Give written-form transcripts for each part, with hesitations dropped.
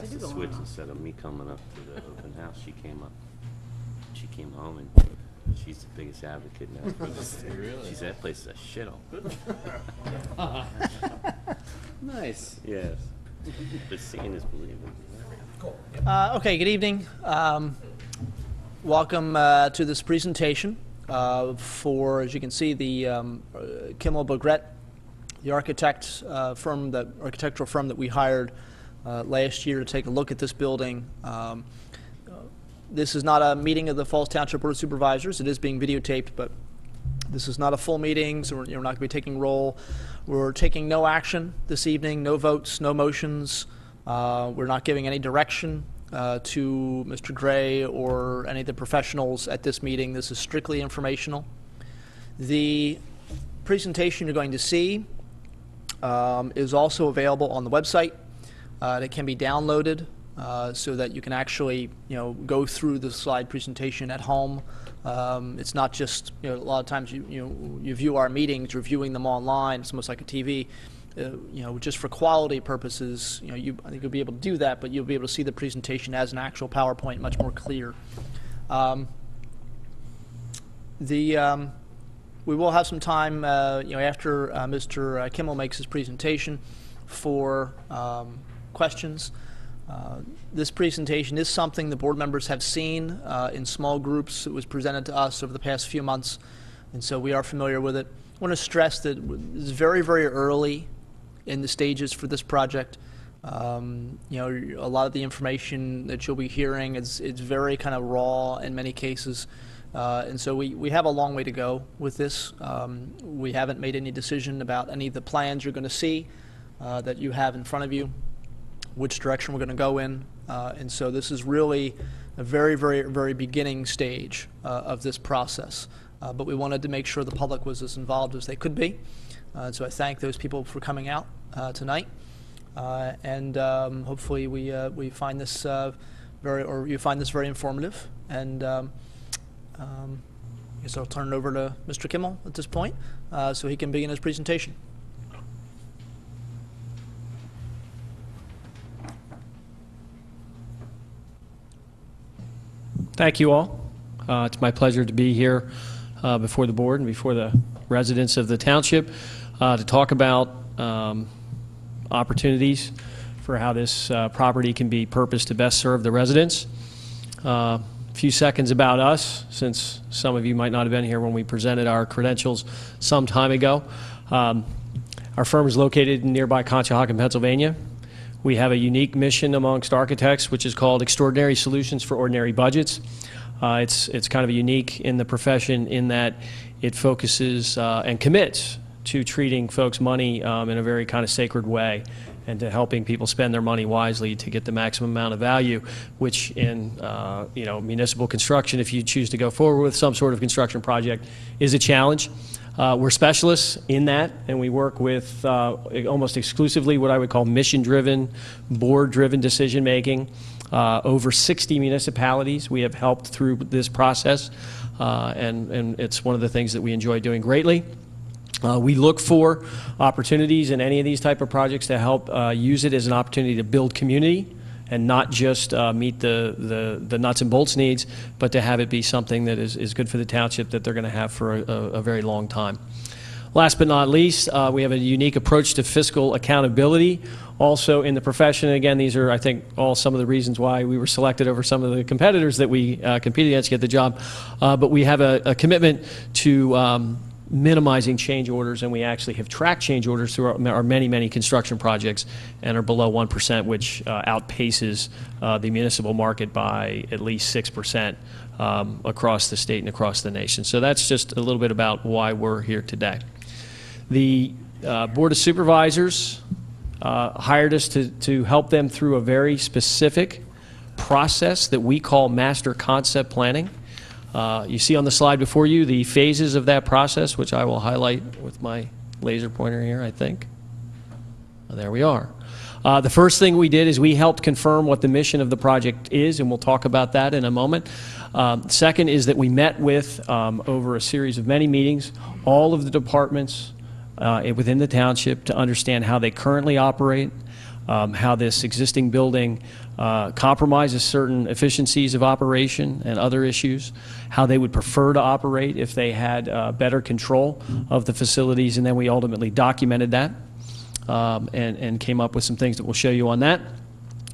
passed the switch instead of me coming up to the open house. She came up. She came home and she's the biggest advocate now for this. Really? She said that place is a shithole. Nice. Yes. But seeing is believing. Cool. Okay, good evening. Welcome to this presentation for, as you can see, the Kimmel Bogret, the architectural firm that we hired last year to take a look at this building. This is not a meeting of the Falls Township Board of Supervisors. It is being videotaped, but this is not a full meeting, so we're not going to be taking roll. We're taking no action this evening, no votes, no motions. We're not giving any direction to Mr. Gray or any of the professionals at this meeting. This is strictly informational. The presentation you're going to see is also available on the website. It can be downloaded so that you can actually, go through the slide presentation at home. It's not just, a lot of times you view our meetings, reviewing them online. It's almost like a TV. Just for quality purposes, I think you'll be able to do that, but you'll be able to see the presentation as an actual PowerPoint, much more clear. We will have some time, after Mr. Kimmel makes his presentation for questions. This presentation is something the board members have seen in small groups. It was presented to us over the past few months, and so we are familiar with it. I want to stress that it's very, very early in the stages for this project. A lot of the information that you'll be hearing it's very kind of raw in many cases, and so we have a long way to go with this. We haven't made any decision about any of the plans you're going to see that you have in front of you, which direction we're going to go in, and so this is really a very, very, very beginning stage of this process. But we wanted to make sure the public was as involved as they could be. So I thank those people for coming out tonight, and hopefully we find this you find this very informative. And I guess I'll turn it over to Mr. Kimmel at this point, so he can begin his presentation. Thank you all. It's my pleasure to be here before the board and before the residents of the township to talk about opportunities for how this property can be purposed to best serve the residents. A few seconds about us, since some of you might not have been here when we presented our credentials some time ago. Our firm is located in nearby Conshohocken, Pennsylvania. We have a unique mission amongst architects, which is called Extraordinary Solutions for Ordinary Budgets. It's kind of unique in the profession in that it focuses and commits to treating folks' money in a very kind of sacred way, and to helping people spend their money wisely to get the maximum amount of value, which in municipal construction, if you choose to go forward with some sort of construction project, is a challenge. We're specialists in that, and we work with almost exclusively what I would call mission-driven, board-driven decision-making. Over 60 municipalities we have helped through this process, and it's one of the things that we enjoy doing greatly. We look for opportunities in any of these type of projects to help use it as an opportunity to build community, and not just meet the nuts and bolts needs, but to have it be something that is good for the township that they're going to have for a very long time. Last but not least, we have a unique approach to fiscal accountability also in the profession. Again, these are, I think, all some of the reasons why we were selected over some of the competitors that we competed against to get the job. But we have a commitment to minimizing change orders, and we actually have tracked change orders through our many, many construction projects, and are below 1%, which outpaces the municipal market by at least 6% across the state and across the nation. So that's just a little bit about why we're here today. The Board of Supervisors hired us to help them through a very specific process that we call master concept planning. You see on the slide before you the phases of that process, which I will highlight with my laser pointer here, I think. There we are. The first thing we did is we helped confirm what the mission of the project is, and we'll talk about that in a moment. Second is that we met with, over a series of many meetings, all of the departments within the township to understand how they currently operate, how this existing building compromises certain efficiencies of operation and other issues, how they would prefer to operate if they had better control of the facilities, and then we ultimately documented that and came up with some things that we'll show you on that.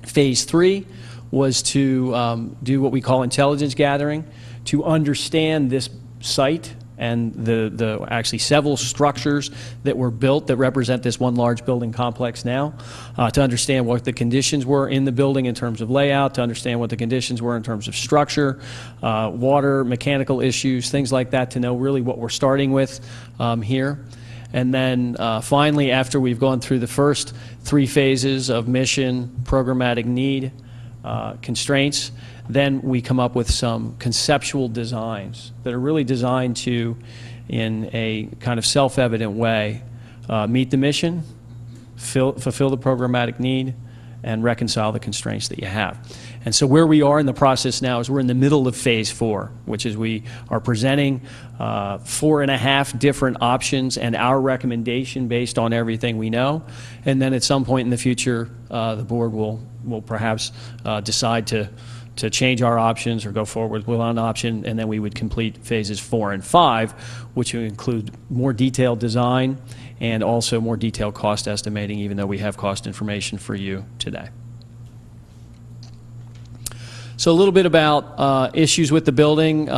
Phase 3 was to do what we call intelligence gathering, to understand this site and the actually several structures that were built that represent this one large building complex now, to understand what the conditions were in the building in terms of layout, to understand what the conditions were in terms of structure, water, mechanical issues, things like that, to know really what we're starting with here. And then finally, after we've gone through the first 3 phases of mission, programmatic need, constraints, then we come up with some conceptual designs that are really designed to, in a kind of self-evident way, meet the mission, fulfill the programmatic need, and reconcile the constraints that you have. And so where we are in the process now is we're in the middle of phase 4, which is we are presenting 4.5 different options and our recommendation based on everything we know. And then at some point in the future, the board will perhaps decide to change our options or go forward with one option, and then we would complete phases 4 and 5, which would include more detailed design and also more detailed cost estimating, even though we have cost information for you today. So a little bit about issues with the building.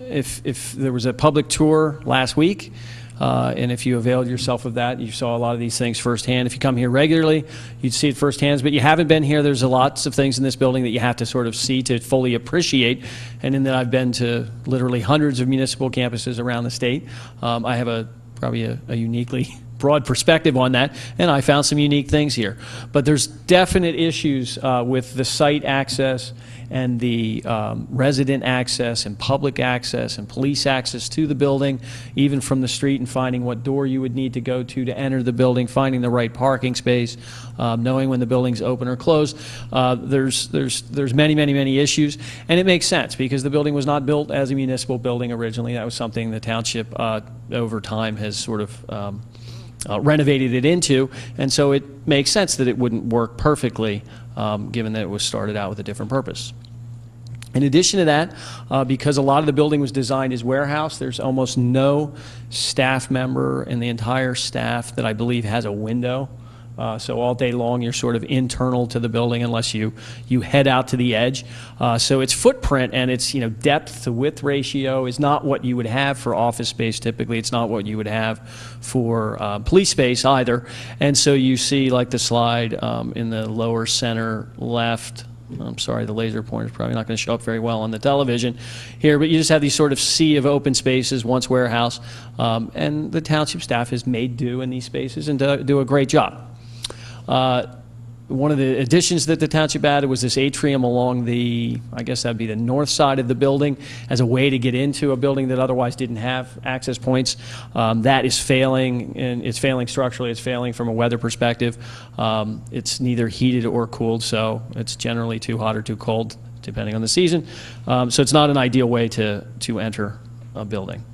If there was a public tour last week, and if you availed yourself of that, you saw a lot of these things firsthand. If you come here regularly, you'd see it firsthand. But you haven't been here, there's lots of things in this building that you have to sort of see to fully appreciate. And in that I've been to literally hundreds of municipal campuses around the state. I have probably a uniquely broad perspective on that, and I found some unique things here. But there's definite issues with the site access and the resident access and public access and police access to the building, even from the street, and finding what door you would need to go to enter the building, finding the right parking space, knowing when the building's open or closed. There's many issues, and it makes sense because the building was not built as a municipal building originally. That was something the township over time has sort of renovated it into, and so it makes sense that it wouldn't work perfectly given that it was started out with a different purpose. In addition to that, because a lot of the building was designed as warehouse, there's almost no staff member in the entire staff that I believe has a window. So all day long you're sort of internal to the building unless you head out to the edge. So its footprint and its depth to width ratio is not what you would have for office space typically. It's not what you would have for police space either. And so you see, like the slide in the lower center left, I'm sorry, the laser pointer is probably not going to show up very well on the television here, but you just have these sort of sea of open spaces, once warehouse, and the township staff has made do in these spaces and do a great job. One of the additions that the township added was this atrium along the, I guess that'd be the north side of the building, as a way to get into a building that otherwise didn't have access points. That is failing, and it's failing structurally, it's failing from a weather perspective. It's neither heated or cooled, so it's generally too hot or too cold, depending on the season. So it's not an ideal way to enter a building.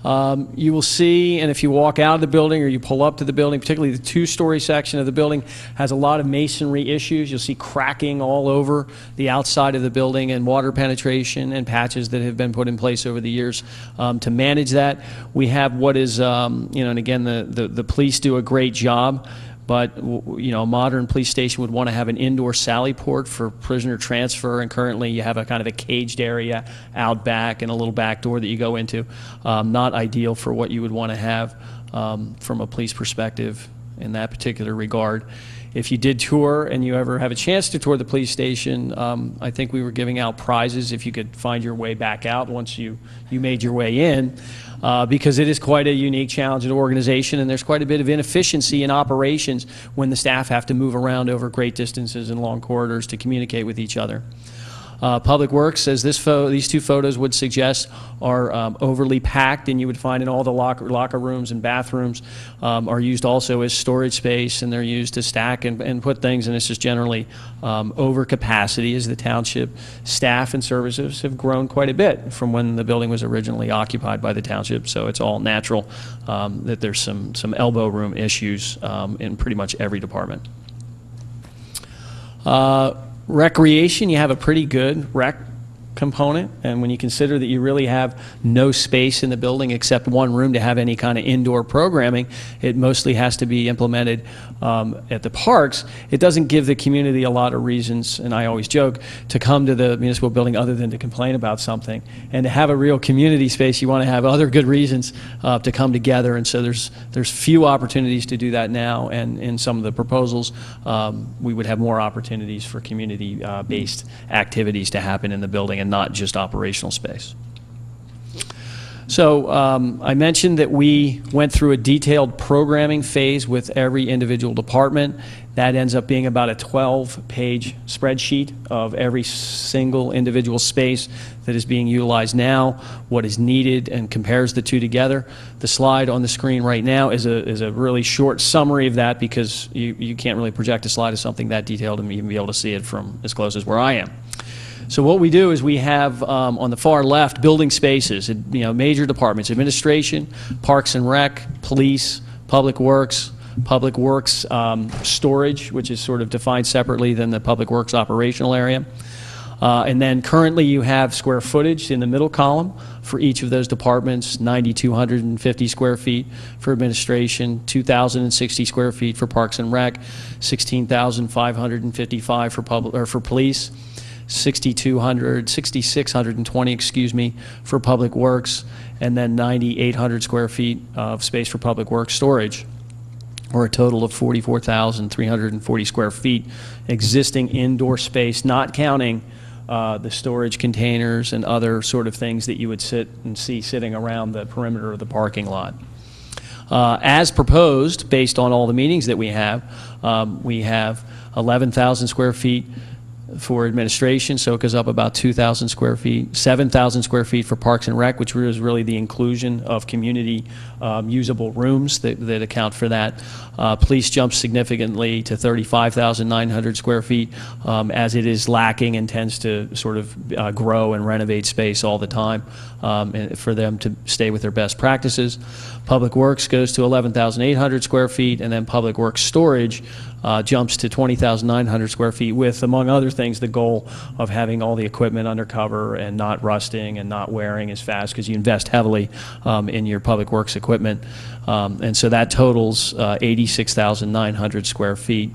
You will see, and if you walk out of the building or you pull up to the building, particularly the two-story section of the building has a lot of masonry issues. You'll see cracking all over the outside of the building and water penetration and patches that have been put in place over the years to manage that. We have what is, and again, the police do a great job. But a modern police station would want to have an indoor sally port for prisoner transfer, and currently you have a kind of a caged area out back and a little back door that you go into. Not ideal for what you would want to have from a police perspective in that particular regard. If you did tour and you ever have a chance to tour the police station, I think we were giving out prizes if you could find your way back out once you made your way in. Because it is quite a unique challenge in organization, and there's quite a bit of inefficiency in operations when the staff have to move around over great distances and long corridors to communicate with each other. Public Works, as these two photos would suggest, are overly packed, and you would find in all the locker rooms and bathrooms are used also as storage space, and they're used to stack and put things, and it's just generally over capacity as the township staff and services have grown quite a bit from when the building was originally occupied by the township, so it's all natural that there's some elbow room issues in pretty much every department. Recreation, you have a pretty good rec component, and when you consider that you really have no space in the building except one room to have any kind of indoor programming, it mostly has to be implemented at the parks. It doesn't give the community a lot of reasons, and I always joke, to come to the municipal building other than to complain about something. And to have a real community space, you want to have other good reasons to come together, and so there's few opportunities to do that now, and in some of the proposals, we would have more opportunities for community-based activities to happen in the building and not just operational space. So I mentioned that we went through a detailed programming phase with every individual department. That ends up being about a 12-page spreadsheet of every single individual space that is being utilized now, what is needed, and compares the two together. The slide on the screen right now is a really short summary of that, because you can't really project a slide of something that detailed and even be able to see it from as close as where I am. So what we do is we have on the far left building spaces, major departments: administration, parks and rec, police, public works storage, which is sort of defined separately than the public works operational area. And then currently you have square footage in the middle column for each of those departments: 9,250 square feet for administration, 2,060 square feet for parks and rec, 16,555 for police, 6,620, for public works, and then 9,800 square feet of space for public works storage, or a total of 44,340 square feet existing indoor space, not counting the storage containers and other sort of things that you would sit and see sitting around the perimeter of the parking lot. As proposed, based on all the meetings that we have 11,000 square feet for administration, so it goes up about 2,000 square feet, 7,000 square feet for parks and rec, which is really the inclusion of community usable rooms that account for that. Police jumps significantly to 35,900 square feet, as it is lacking and tends to sort of grow and renovate space all the time, and for them to stay with their best practices. Public Works goes to 11,800 square feet, and then Public Works storage jumps to 20,900 square feet, with, among other things, the goal of having all the equipment under cover and not rusting and not wearing as fast, because you invest heavily in your Public Works equipment. And so that totals 86,900 square feet,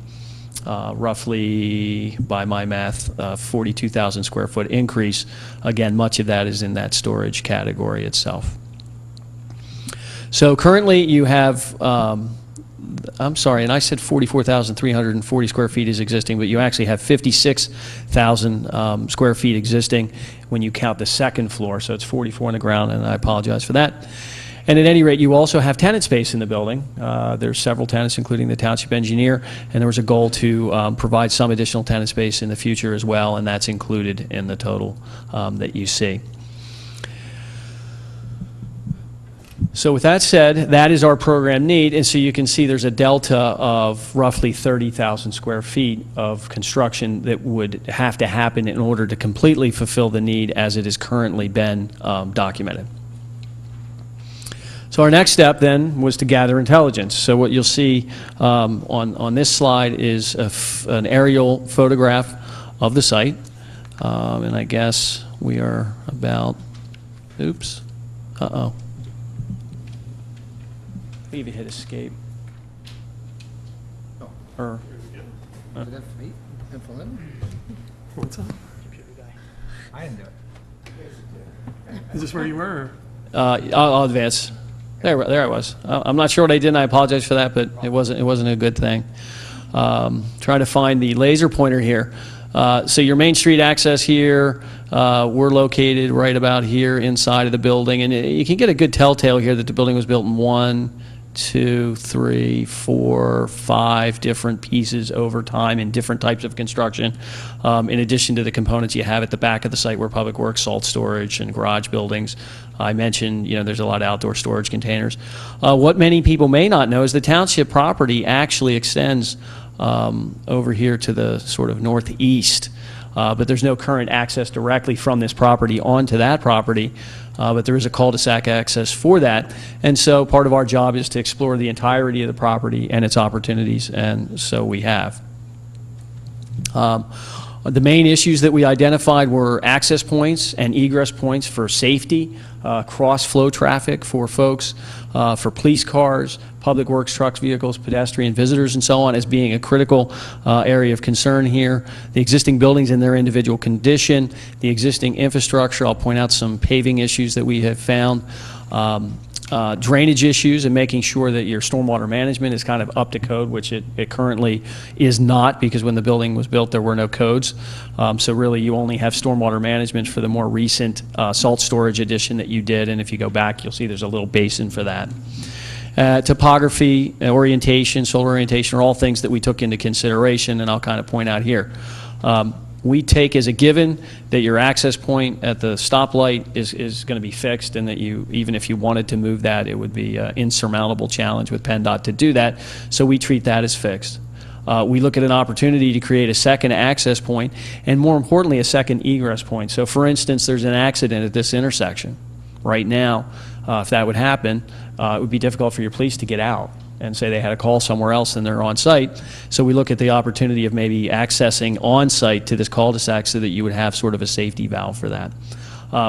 roughly, by my math, 42,000 square foot increase. Again, much of that is in that storage category itself. So currently you have, I'm sorry, and I said 44,340 square feet is existing, but you actually have 56,000 square feet existing when you count the second floor, so it's 44 on the ground, and I apologize for that. And at any rate, you also have tenant space in the building. There's several tenants, including the township engineer, and there was a goal to provide some additional tenant space in the future as well, and that's included in the total that you see. So with that said, that is our program need, and so you can see there's a delta of roughly 30,000 square feet of construction that would have to happen in order to completely fulfill the need as it has currently been documented. So our next step then was to gather intelligence. So what you'll see on this slide is an aerial photograph of the site, and I guess we are about, oops, uh-oh. I even hit escape. Oh. Or, Did that for me? Implement? What's up? I didn't do it. Is this where you were? I'll advance. There I was. I'm not sure what I did, and I apologize for that, but it wasn't a good thing. Trying to find the laser pointer here. So your Main Street access here, we're located right about here inside of the building, and you can get a good telltale here that the building was built in 1, 2, 3, 4, 5 different pieces over time in different types of construction, in addition to the components you have at the back of the site where Public Works, salt storage, and garage buildings. I mentioned, there's a lot of outdoor storage containers. What many people may not know is the township property actually extends over here to the sort of northeast, but there's no current access directly from this property onto that property, but there is a cul-de-sac access for that, and so part of our job is to explore the entirety of the property and its opportunities, and so we have. The main issues that we identified were access points and egress points for safety, cross-flow traffic for folks, for police cars, public works trucks, vehicles, pedestrian visitors, and so on as being a critical area of concern here. The existing buildings in their individual condition, the existing infrastructure. I'll point out some paving issues that we have found. Drainage issues and making sure that your stormwater management is kind of up to code, which it currently is not, because when the building was built there were no codes. So really you only have stormwater management for the more recent salt storage addition that you did, and if you go back you'll see there's a little basin for that. Topography, orientation, solar orientation are all things that we took into consideration, and I'll kind of point out here. We take as a given that your access point at the stoplight is going to be fixed, and that you, even if you wanted to move that, it would be an insurmountable challenge with PennDOT to do that, so we treat that as fixed. We look at an opportunity to create a second access point, and more importantly, a second egress point. So for instance, there's an accident at this intersection. Right now, if that would happen, it would be difficult for your police to get out and say they had a call somewhere else and they're on site. So we look at the opportunity of maybe accessing on site to this cul-de-sac so that you would have sort of a safety valve for that.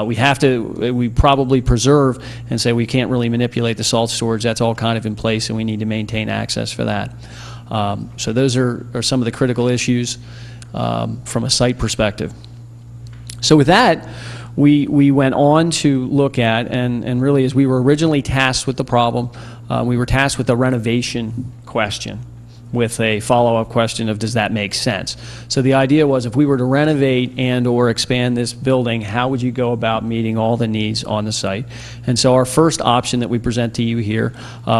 We probably preserve and say we can't really manipulate the salt storage. That's all kind of in place, and we need to maintain access for that. So those are some of the critical issues from a site perspective. So with that, we went on to look at, and really as we were originally tasked with the problem, we were tasked with a renovation question with a follow-up question of does that make sense. So the idea was if we were to renovate and or expand this building, how would you go about meeting all the needs on the site? And so our first option that we present to you here,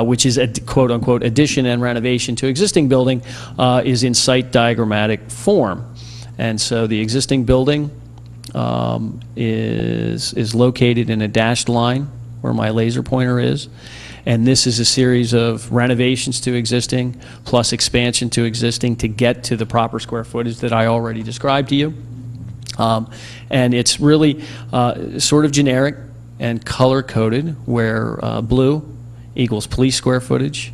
which is a quote-unquote addition and renovation to existing building, is in site diagrammatic form. And so the existing building is located in a dashed line where my laser pointer is, and this is a series of renovations to existing plus expansion to existing to get to the proper square footage that I already described to you. And it's really sort of generic and color coded, where blue equals police square footage,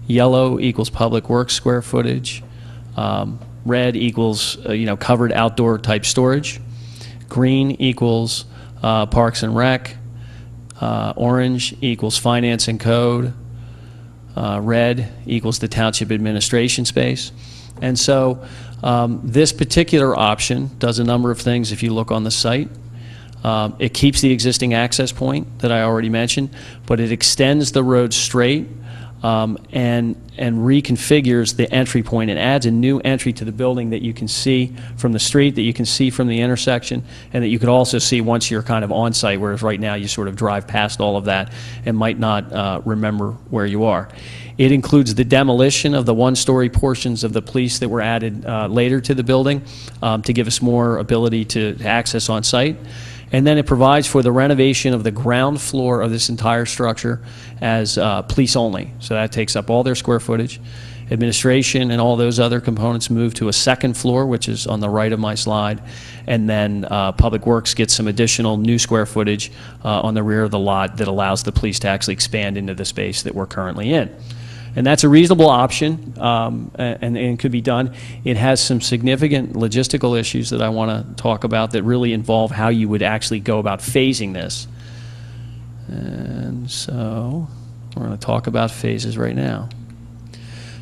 yellow equals public works square footage, red equals covered outdoor type storage, green equals Parks and Rec, orange equals Finance and Code, red equals the Township Administration space. And so this particular option does a number of things if you look on the site. It keeps the existing access point that I already mentioned, but it extends the road straight and reconfigures the entry point and adds a new entry to the building that you can see from the street, that you can see from the intersection, and that you could also see once you're kind of on site, whereas right now you sort of drive past all of that and might not remember where you are. It includes the demolition of the one-story portions of the police that were added later to the building to give us more ability to access on site. And then it provides for the renovation of the ground floor of this entire structure as police only. So that takes up all their square footage. Administration and all those other components move to a second floor, which is on the right of my slide. And then Public Works gets some additional new square footage on the rear of the lot that allows the police to actually expand into the space that we're currently in. And that's a reasonable option, and could be done. It has some significant logistical issues that I want to talk about that really involve how you would actually go about phasing this. And so we're going to talk about phases right now.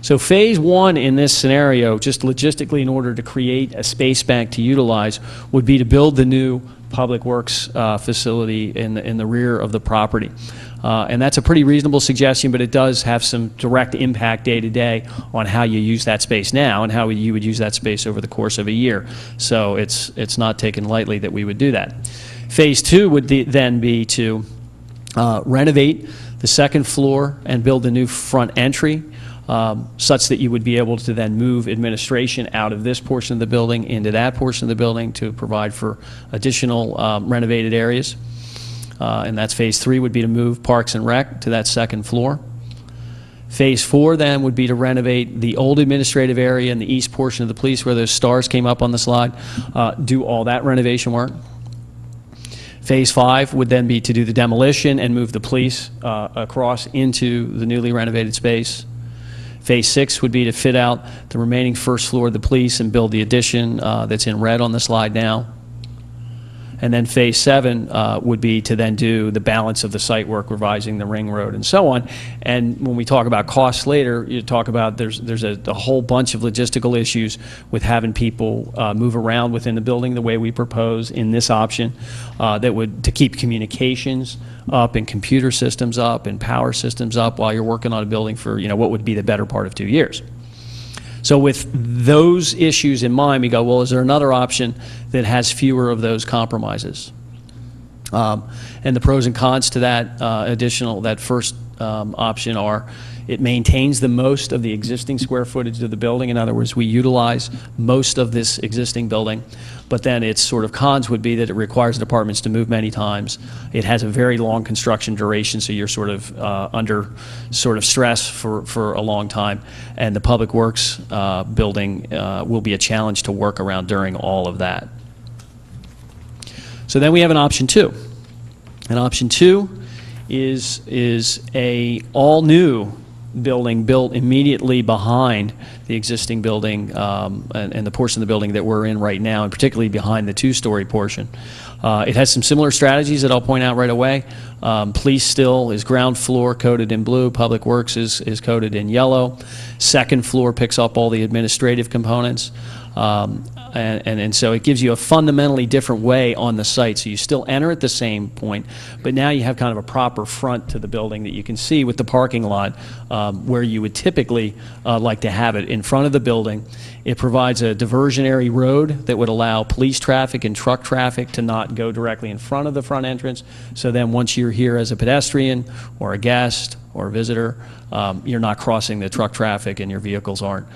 So phase one in this scenario, just logistically in order to create a space bank to utilize, would be to build the new Public Works facility in the rear of the property. And that's a pretty reasonable suggestion, but it does have some direct impact day to day on how you use that space now and how you would use that space over the course of a year. So it's not taken lightly that we would do that. Phase two would then be to renovate the second floor and build a new front entry, such that you would be able to then move administration out of this portion of the building into that portion of the building to provide for additional renovated areas. And that's phase three, would be to move Parks and Rec to that second floor. Phase four then would be to renovate the old administrative area and the east portion of the police where those stars came up on the slide, do all that renovation work. Phase five would then be to do the demolition and move the police across into the newly renovated space. Phase 6 would be to fit out the remaining first floor of the police and build the addition that's in red on the slide now. And then Phase 7 would be to then do the balance of the site work, revising the ring road and so on. And when we talk about costs later, you talk about there's a whole bunch of logistical issues with having people move around within the building the way we propose in this option, that would, to keep communications up and computer systems up and power systems up while you're working on a building for, what would be the better part of 2 years. So with those issues in mind, we go, well, is there another option that has fewer of those compromises? And the pros and cons to that that first option are, it maintains the most of the existing square footage of the building. In other words, we utilize most of this existing building, but then its sort of cons would be that it requires departments to move many times. It has a very long construction duration, so you're sort of under sort of stress for a long time. And the Public Works building will be a challenge to work around during all of that. So then we have an option 2. And option 2 is a all-new building built immediately behind the existing building and the portion of the building that we're in right now, and particularly behind the 2-story portion. It has some similar strategies that I'll point out right away. Police still is ground floor coated in blue. Public Works is coated in yellow. Second floor picks up all the administrative components. And so it gives you a fundamentally different way on the site. So you still enter at the same point, but now you have kind of a proper front to the building that you can see with the parking lot where you would typically like to have it in front of the building. It provides a diversionary road that would allow police traffic and truck traffic to not go directly in front of the front entrance. So then once you're here as a pedestrian or a guest or a visitor, you're not crossing the truck traffic and your vehicles aren't.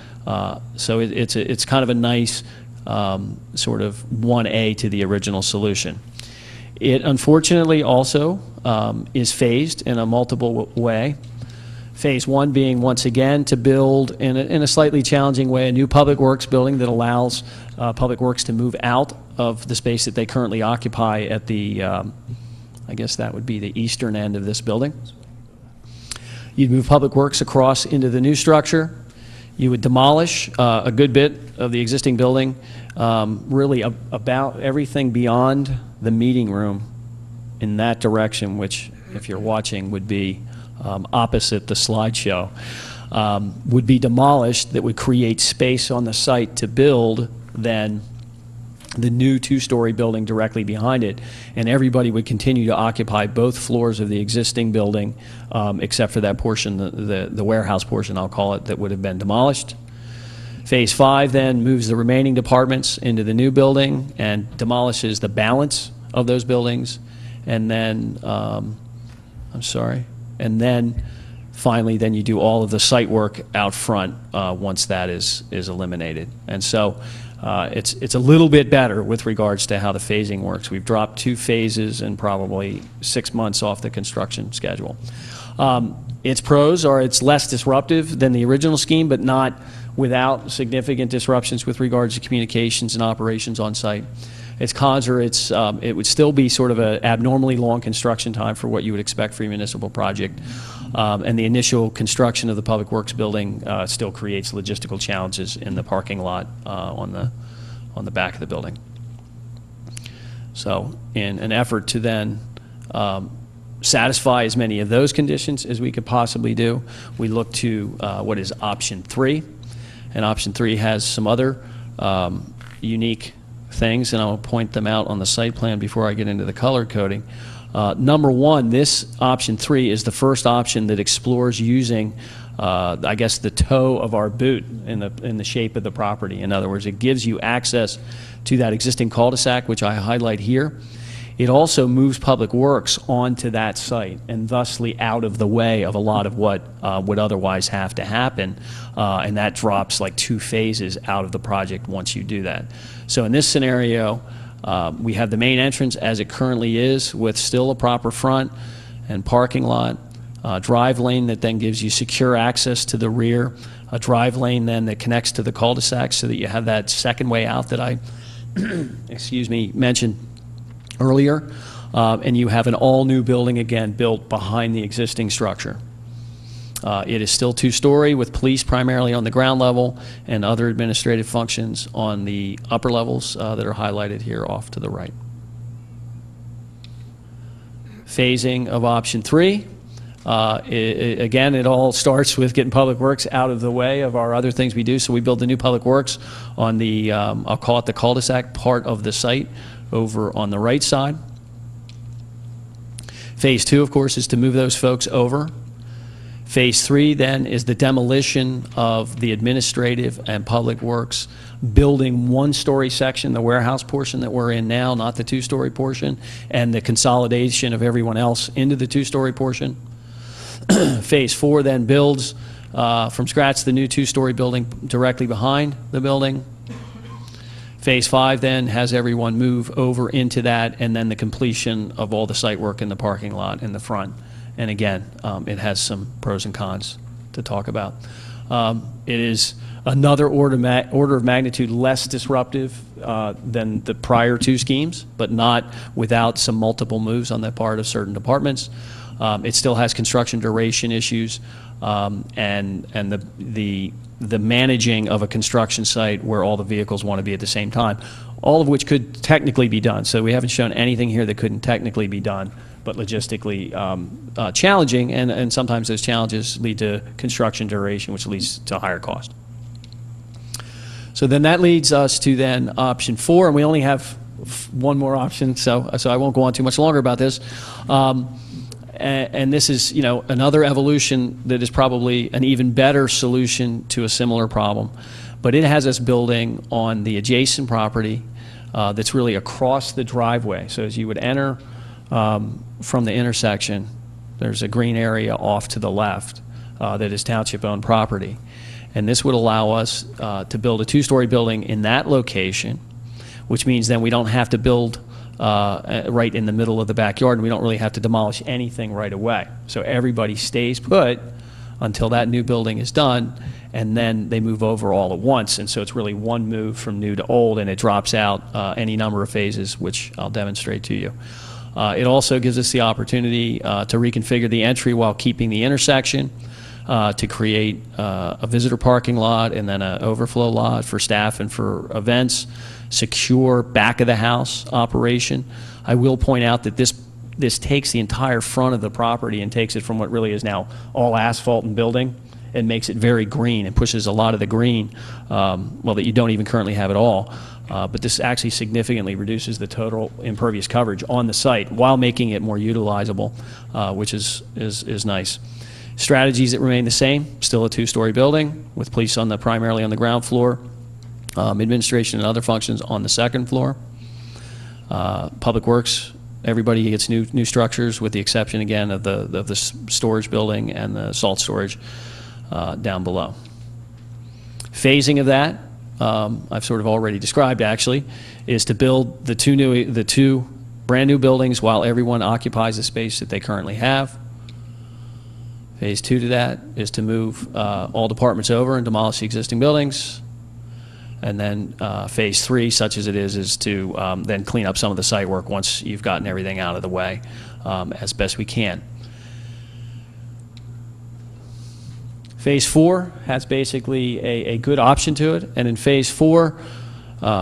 So it's kind of a nice sort of 1A to the original solution. It unfortunately also is phased in a multiple way. Phase 1 being, once again, to build in a slightly challenging way a new Public Works building that allows Public Works to move out of the space that they currently occupy at the, I guess that would be the eastern end of this building. You'd move Public Works across into the new structure. You would demolish a good bit of the existing building, really about everything beyond the meeting room in that direction, which, if you're watching, would be opposite the slideshow, would be demolished. That would create space on the site to build then the new 2-story building directly behind it, and everybody would continue to occupy both floors of the existing building, except for that portion, the warehouse portion, I'll call it, that would have been demolished. Phase 5 then moves the remaining departments into the new building and demolishes the balance of those buildings, and then, and then finally, then you do all of the site work out front once that is eliminated. And so it's a little bit better with regards to how the phasing works. We've dropped 2 phases and probably 6 months off the construction schedule. Its pros are it's less disruptive than the original scheme, but not without significant disruptions with regards to communications and operations on site. Its cons are it would still be sort of an abnormally long construction time for what you would expect for a municipal project. And the initial construction of the Public Works building still creates logistical challenges in the parking lot on the back of the building. So in an effort to then satisfy as many of those conditions as we could possibly do, we look to what is option 3. And option 3 has some other unique things, and I'll point them out on the site plan before I get into the color coding. Number 1, this option 3 is the first option that explores using, I guess, the toe of our boot in the shape of the property. In other words, it gives you access to that existing cul-de-sac, which I highlight here. It also moves Public Works onto that site and thusly out of the way of a lot of what would otherwise have to happen, and that drops like 2 phases out of the project once you do that. So in this scenario, we have the main entrance as it currently is, with still a proper front and parking lot, drive lane that then gives you secure access to the rear, a drive lane then that connects to the cul-de-sac so that you have that second way out that I mentioned earlier, and you have an all-new building again built behind the existing structure. It is still two-story with police primarily on the ground level and other administrative functions on the upper levels that are highlighted here off to the right. Phasing of option 3. Again, it all starts with getting Public Works out of the way of our other things we do. So we build the new Public Works on the, I'll call it the cul-de-sac part of the site over on the right side. Phase 2, of course, is to move those folks over. Phase 3 then is the demolition of the administrative and Public Works building one-story section, the warehouse portion that we're in now, not the two-story portion, and the consolidation of everyone else into the two-story portion. Phase 4 then builds from scratch the new two-story building directly behind the building. Phase 5 then has everyone move over into that, and then the completion of all the site work in the parking lot in the front. And again, it has some pros and cons to talk about. It is another order of magnitude less disruptive than the prior two schemes, but not without some multiple moves on the part of certain departments. It still has construction duration issues and the managing of a construction site where all the vehicles want to be at the same time, all of which could technically be done. So we haven't shown anything here that couldn't technically be done, but logistically challenging, and sometimes those challenges lead to construction duration, which leads to higher cost. So then that leads us to then option 4, and we only have one more option, so I won't go on too much longer about this. And this is, another evolution that is probably an even better solution to a similar problem. But it has us building on the adjacent property that's really across the driveway. So as you would enter from the intersection, there's a green area off to the left that is township-owned property. And this would allow us to build a two-story building in that location, which means then we don't have to build right in the middle of the backyard, and we don't really have to demolish anything right away. So everybody stays put until that new building is done, and then they move over all at once. And so it's really one move from new to old, and it drops out any number of phases, which I'll demonstrate to you. It also gives us the opportunity to reconfigure the entry while keeping the intersection, to create a visitor parking lot and then an overflow lot for staff and for events, secure back of the house operation. I will point out that this takes the entire front of the property and takes it from what really is now all asphalt and building and makes it very green and pushes a lot of the green, well, that you don't even currently have at all. But this actually significantly reduces the total impervious coverage on the site while making it more utilizable, which is nice. Strategies that remain the same, still a two-story building with police primarily on the ground floor, administration and other functions on the second floor. Public Works, everybody gets new structures with the exception again of the storage building and the salt storage down below. Phasing of that, I've sort of already described actually, is to build the two brand new buildings while everyone occupies the space that they currently have. Phase 2 to that is to move all departments over and demolish the existing buildings. And then phase 3, such as it is to then clean up some of the site work once you've gotten everything out of the way as best we can. Phase 4 has basically a good option to it, and in phase 4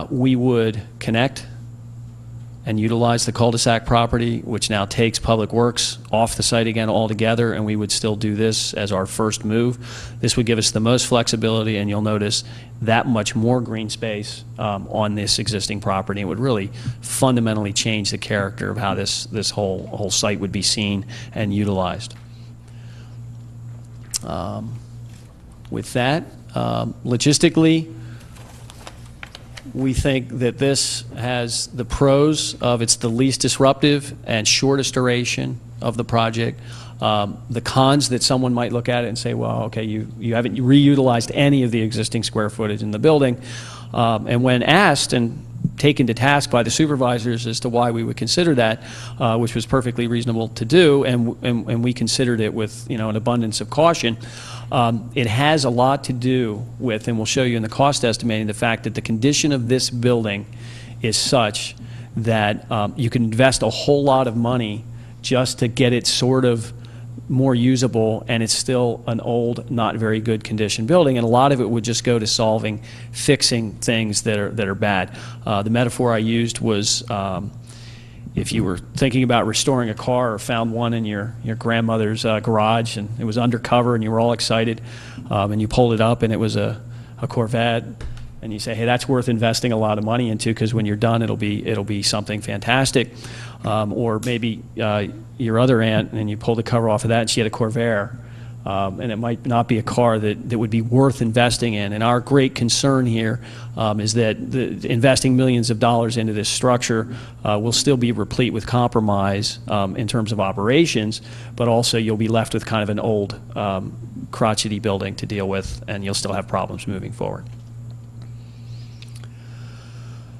we would connect and utilize the cul-de-sac property, which now takes Public Works off the site again altogether, and we would still do this as our first move. This would give us the most flexibility, and you'll notice that much more green space on this existing property. It would really fundamentally change the character of how this whole site would be seen and utilized. With that, logistically, we think that this has the pros of it's the least disruptive and shortest duration of the project. The cons that someone might look at it and say, well, okay, you haven't reutilized any of the existing square footage in the building. And when asked and taken to task by the supervisors as to why we would consider that, which was perfectly reasonable to do, and we considered it with an abundance of caution. It has a lot to do with, and we'll show you in the cost estimating, the fact that the condition of this building is such that you can invest a whole lot of money just to get it sort of more usable, and it's still an old, not very good condition building, and a lot of it would just go to fixing things that are bad. The metaphor I used was if you were thinking about restoring a car or found one in your grandmother's garage and it was undercover and you were all excited, and you pulled it up and it was a Corvette, and you say, hey, that's worth investing a lot of money into, because when you're done it'll be something fantastic. Or maybe your other aunt, and you pull the cover off of that and she had a Corvair, and it might not be a car that would be worth investing in. And our great concern here is that investing millions of dollars into this structure will still be replete with compromise in terms of operations, but also you'll be left with kind of an old crotchety building to deal with, and you'll still have problems moving forward.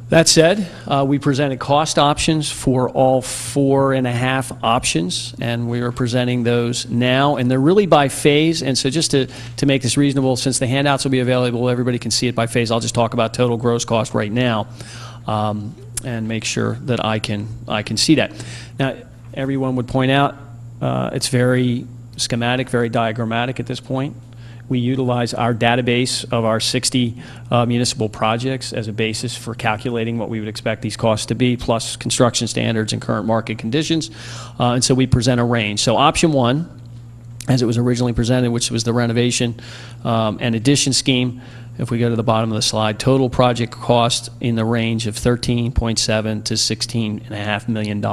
That said, we presented cost options for all 4.5 options, and we are presenting those now, and they're really by phase. And so just to make this reasonable, since the handouts will be available, everybody can see it by phase, I'll just talk about total gross cost right now, and make sure that I can see that. Now, everyone would point out it's very schematic, very diagrammatic at this point. We utilize our database of our 60 municipal projects as a basis for calculating what we would expect these costs to be, plus construction standards and current market conditions. And so we present a range. So option 1, as it was originally presented, which was the renovation and addition scheme, if we go to the bottom of the slide, total project cost in the range of $13.7 to $16.5 million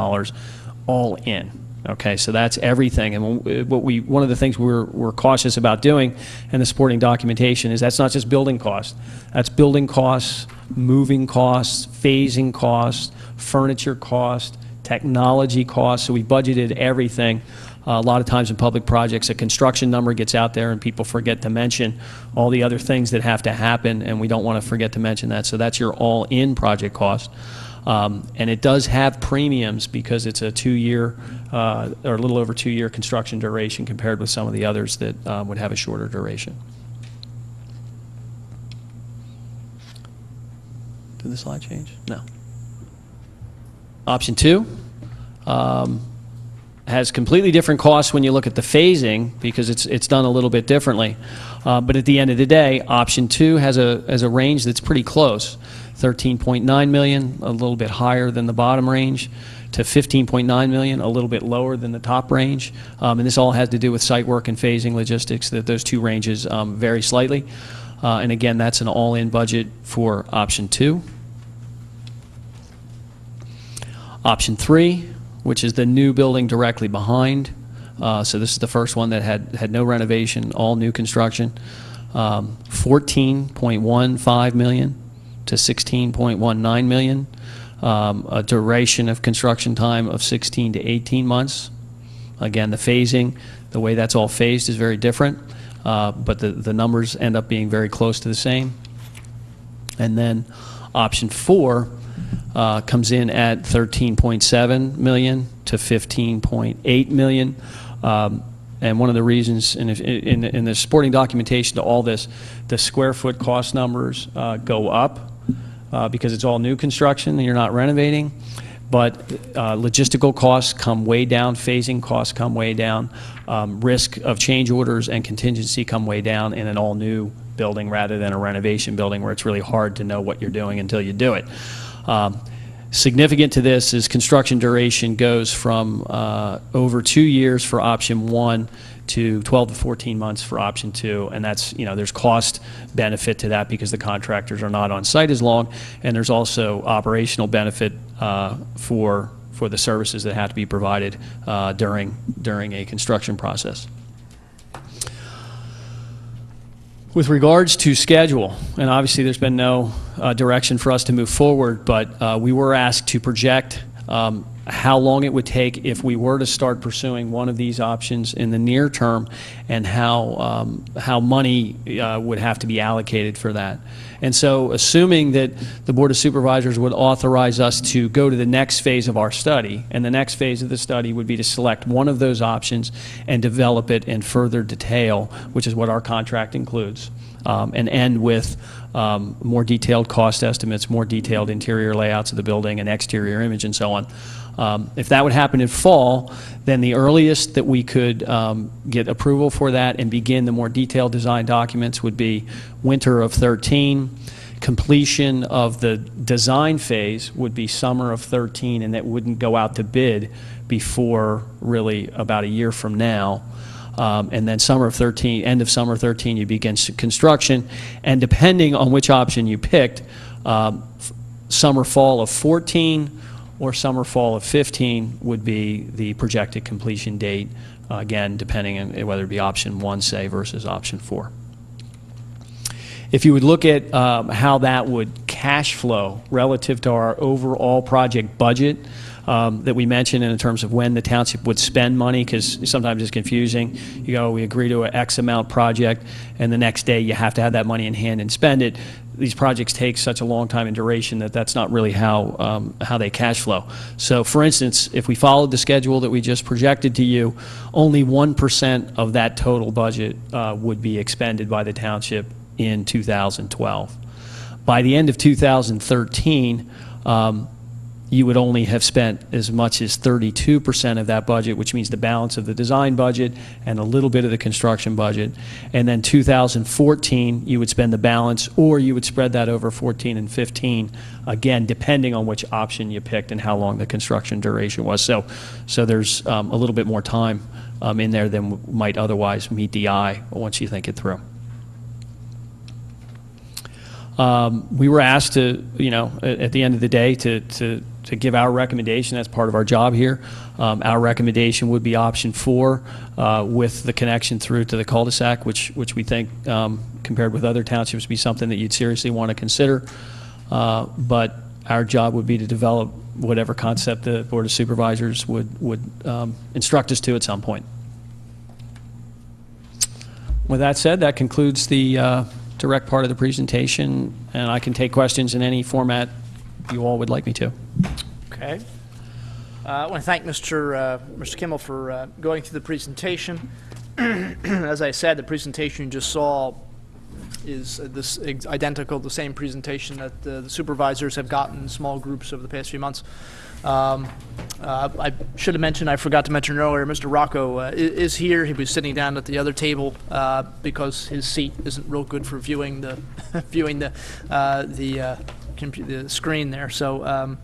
all in. Okay, so that's everything, and one of the things we're cautious about doing in the supporting documentation is that's not just building costs. That's building costs, moving costs, phasing costs, furniture costs, technology costs. So we budgeted everything. A lot of times in public projects, a construction number gets out there and people forget to mention all the other things that have to happen, and we don't want to forget to mention that. So that's your all-in project cost. And it does have premiums because it's a 2-year or a little over 2-year construction duration compared with some of the others that would have a shorter duration. Did the slide change? No. Option 2 has completely different costs when you look at the phasing because it's done a little bit differently. But at the end of the day, option 2 has a range that's pretty close. 13.9 million, a little bit higher than the bottom range, to 15.9 million, a little bit lower than the top range. And this all has to do with site work and phasing logistics, that those two ranges vary slightly. And again, that's an all-in budget for option 2. Option 3, which is the new building directly behind. So this is the first one that had no renovation, all new construction. 14.15 million to 16.19 million. A duration of construction time of 16 to 18 months. Again, the phasing, the way that's all phased is very different, but the numbers end up being very close to the same. And then option 4 comes in at 13.7 million to 15.8 million. And one of the reasons in the supporting documentation to all this, the square foot cost numbers go up because it's all new construction and you're not renovating. But logistical costs come way down, phasing costs come way down, risk of change orders and contingency come way down in an all-new building rather than a renovation building where it's really hard to know what you're doing until you do it. Significant to this is construction duration goes from over 2 years for option 1 to 12 to 14 months for option 2, and that's, there's cost benefit to that because the contractors are not on site as long, and there's also operational benefit for the services that have to be provided during a construction process. With regards to schedule, and obviously there's been no direction for us to move forward, but we were asked to project how long it would take if we were to start pursuing one of these options in the near term, and how money would have to be allocated for that. And so assuming that the Board of Supervisors would authorize us to go to the next phase of our study, and the next phase of the study would be to select one of those options and develop it in further detail, which is what our contract includes. and end with more detailed cost estimates, more detailed interior layouts of the building and exterior image and so on. If that would happen in fall, then the earliest that we could get approval for that and begin the more detailed design documents would be winter of 13. Completion of the design phase would be summer of 13, and that wouldn't go out to bid before really about a year from now. And then summer of 13, end of summer 13, you begin construction, and depending on which option you picked, summer fall of 14 or summer fall of 15 would be the projected completion date, again, depending on whether it be option 1, say, versus option 4. If you would look at how that would cash flow relative to our overall project budget that we mentioned in terms of when the township would spend money, because sometimes it's confusing. You go, we agree to an X amount project, and the next day you have to have that money in hand and spend it. These projects take such a long time in duration that that's not really how they cash flow. So, for instance, if we followed the schedule that we just projected to you, only 1% of that total budget would be expended by the township in 2012. By the end of 2013, you would only have spent as much as 32% of that budget, which means the balance of the design budget and a little bit of the construction budget. And then 2014, you would spend the balance, or you would spread that over 14 and 15, again, depending on which option you picked and how long the construction duration was. So there's a little bit more time in there than might otherwise meet the eye once you think it through. We were asked to, at the end of the day, to give our recommendation. That's part of our job here. Our recommendation would be option 4 with the connection through to the cul-de-sac, which we think, compared with other townships, would be something that you'd seriously want to consider. But our job would be to develop whatever concept the Board of Supervisors would instruct us to at some point. With that said, that concludes the direct part of the presentation, and I can take questions in any format you all would like me to. Okay. I want to thank Mr. Kimmel for going through the presentation. As I said, the presentation you just saw is identical to the same presentation that the supervisors have gotten in small groups over the past few months. I should have mentioned, I forgot to mention earlier, Mr. Rocco is here. He was sitting down at the other table because his seat isn't real good for viewing the the screen there. So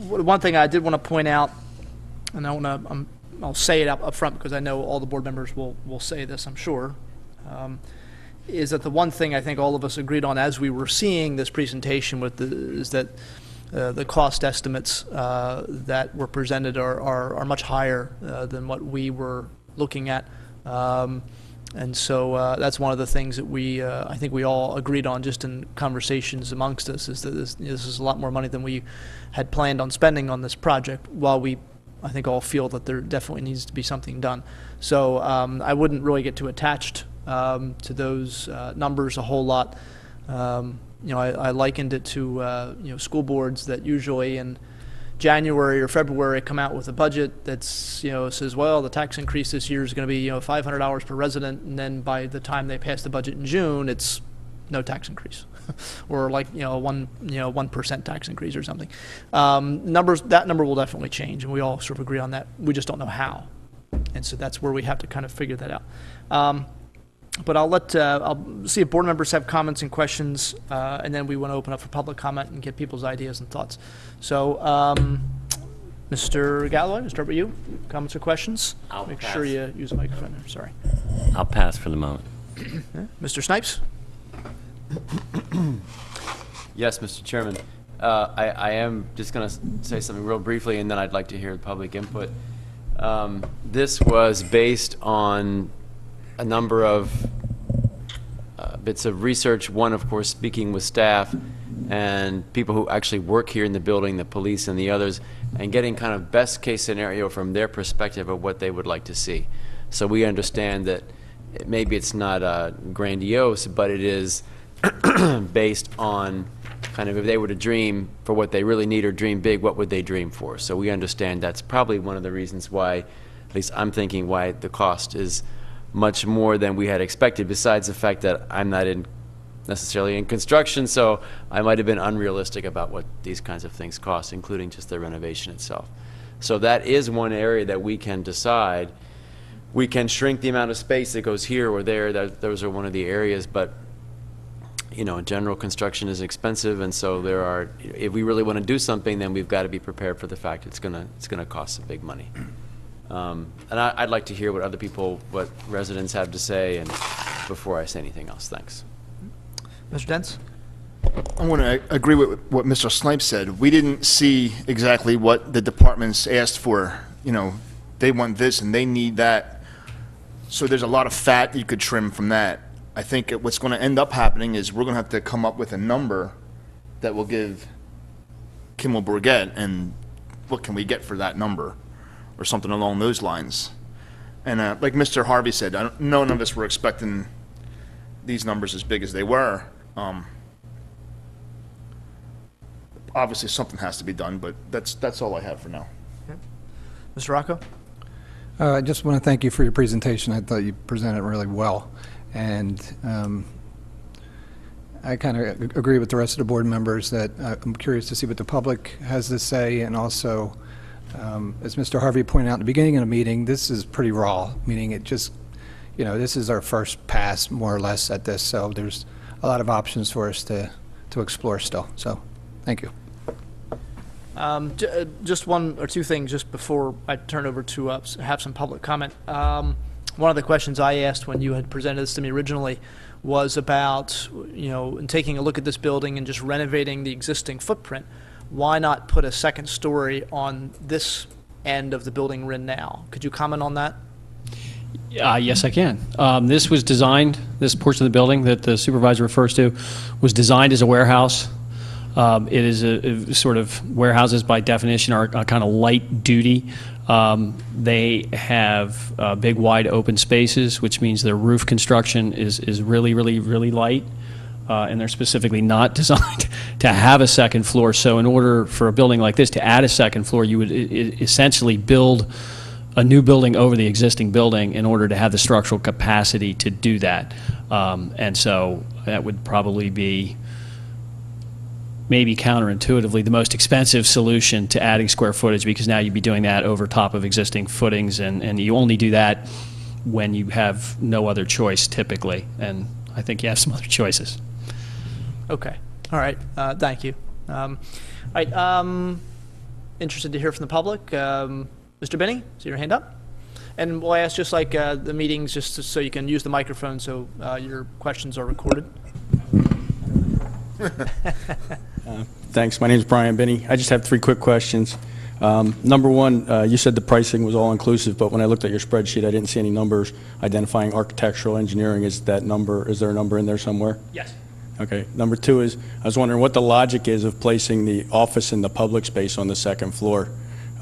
one thing I did want to point out, and I'll say it up front because I know all the board members will say this, I'm sure, is that the one thing I think all of us agreed on as we were seeing this presentation is that the cost estimates that were presented are much higher than what we were looking at. And so that's one of the things that I think we all agreed on just in conversations amongst us, is that this is a lot more money than we had planned on spending on this project, while I think all feel that there definitely needs to be something done. So I wouldn't really get too attached to those numbers a whole lot. I likened it to school boards that usually in January or February come out with a budget that's says, well, the tax increase this year is going to be $500 per resident, and then by the time they pass the budget in June, it's no tax increase, or like 1% tax increase or something. That number will definitely change, and we all sort of agree on that. We just don't know how, and so that's where we have to kind of figure that out. But I'll see if board members have comments and questions, and then we want to open up for public comment and get people's ideas and thoughts. So, Mr. Galloway, we'll start with you. Comments or questions? I'll Make pass. sure you use the microphone there. Sorry. I'll pass for the moment. Mr. Snipes? Yes, Mr. Chairman. I am just going to say something real briefly, and then I'd like to hear the public input. This was based on a number of bits of research. One, of course, speaking with staff and people who actually work here in the building, the police and the others, and getting kind of best case scenario from their perspective of what they would like to see. So we understand that maybe it's not grandiose, but it is based on kind of, if they were to dream for what they really need or dream big, what would they dream for? So we understand that's probably one of the reasons why, at least I'm thinking, why the cost is much more than we had expected, besides the fact that I'm not necessarily in construction, so I might have been unrealistic about what these kinds of things cost, including just the renovation itself. So that is one area that we can decide. We can shrink the amount of space that goes here or there. Those are one of the areas, but general construction is expensive, and so if we really want to do something, then we've got to be prepared for the fact it's gonna cost some big money. And I'd like to hear what residents have to say, and before I say anything else. Thanks. Mr. Dents? I want to agree with what Mr. Snipes said. We didn't see exactly what the departments asked for. They want this and they need that. So there's a lot of fat you could trim from that. I think what's going to end up happening is we're going to have to come up with a number that will give Kimmel Bourget, and what can we get for that number, or something along those lines. And like Mr. Harvey said, none of us were expecting these numbers as big as they were. Obviously, something has to be done, but that's all I have for now. Okay. Mr. Rocco? I just want to thank you for your presentation. I thought you presented really well. And I kind of agree with the rest of the board members that I'm curious to see what the public has to say. And also, as Mr. Harvey pointed out in the beginning of the meeting, this is pretty raw, meaning it just, this is our first pass, more or less, at this. So there's a lot of options for us to explore still. So thank you. Just one or two things just before I turn over to have some public comment. One of the questions I asked when you had presented this to me originally was about, in taking a look at this building and just renovating the existing footprint, why not put a second story on this end of the building we're in now? Could you comment on that? Yes, I can. This was designed, this portion of the building that the supervisor refers to, was designed as a warehouse. It is a sort of warehouses by definition are kind of light duty. They have big wide open spaces, which means their roof construction is really, really, really light. And they're specifically not designed to have a second floor. So in order for a building like this to add a second floor, you would essentially build a new building over the existing building in order to have the structural capacity to do that. And so that would probably be maybe counterintuitively the most expensive solution to adding square footage, because now you'd be doing that over top of existing footings, and you only do that when you have no other choice typically, and I think you have some other choices. Okay. All right. Thank you. All right. Interested to hear from the public. Mr. Benny, see your hand up? And we'll ask just like the meetings, just so you can use the microphone so your questions are recorded. Thanks. My name is Brian Binney. I just have 3 quick questions. Number one, you said the pricing was all inclusive, but when I looked at your spreadsheet, I didn't see any numbers identifying architectural engineering. Is there a number in there somewhere? Yes. Okay. Number 2 is, I was wondering what the logic is of placing the office and the public space on the second floor.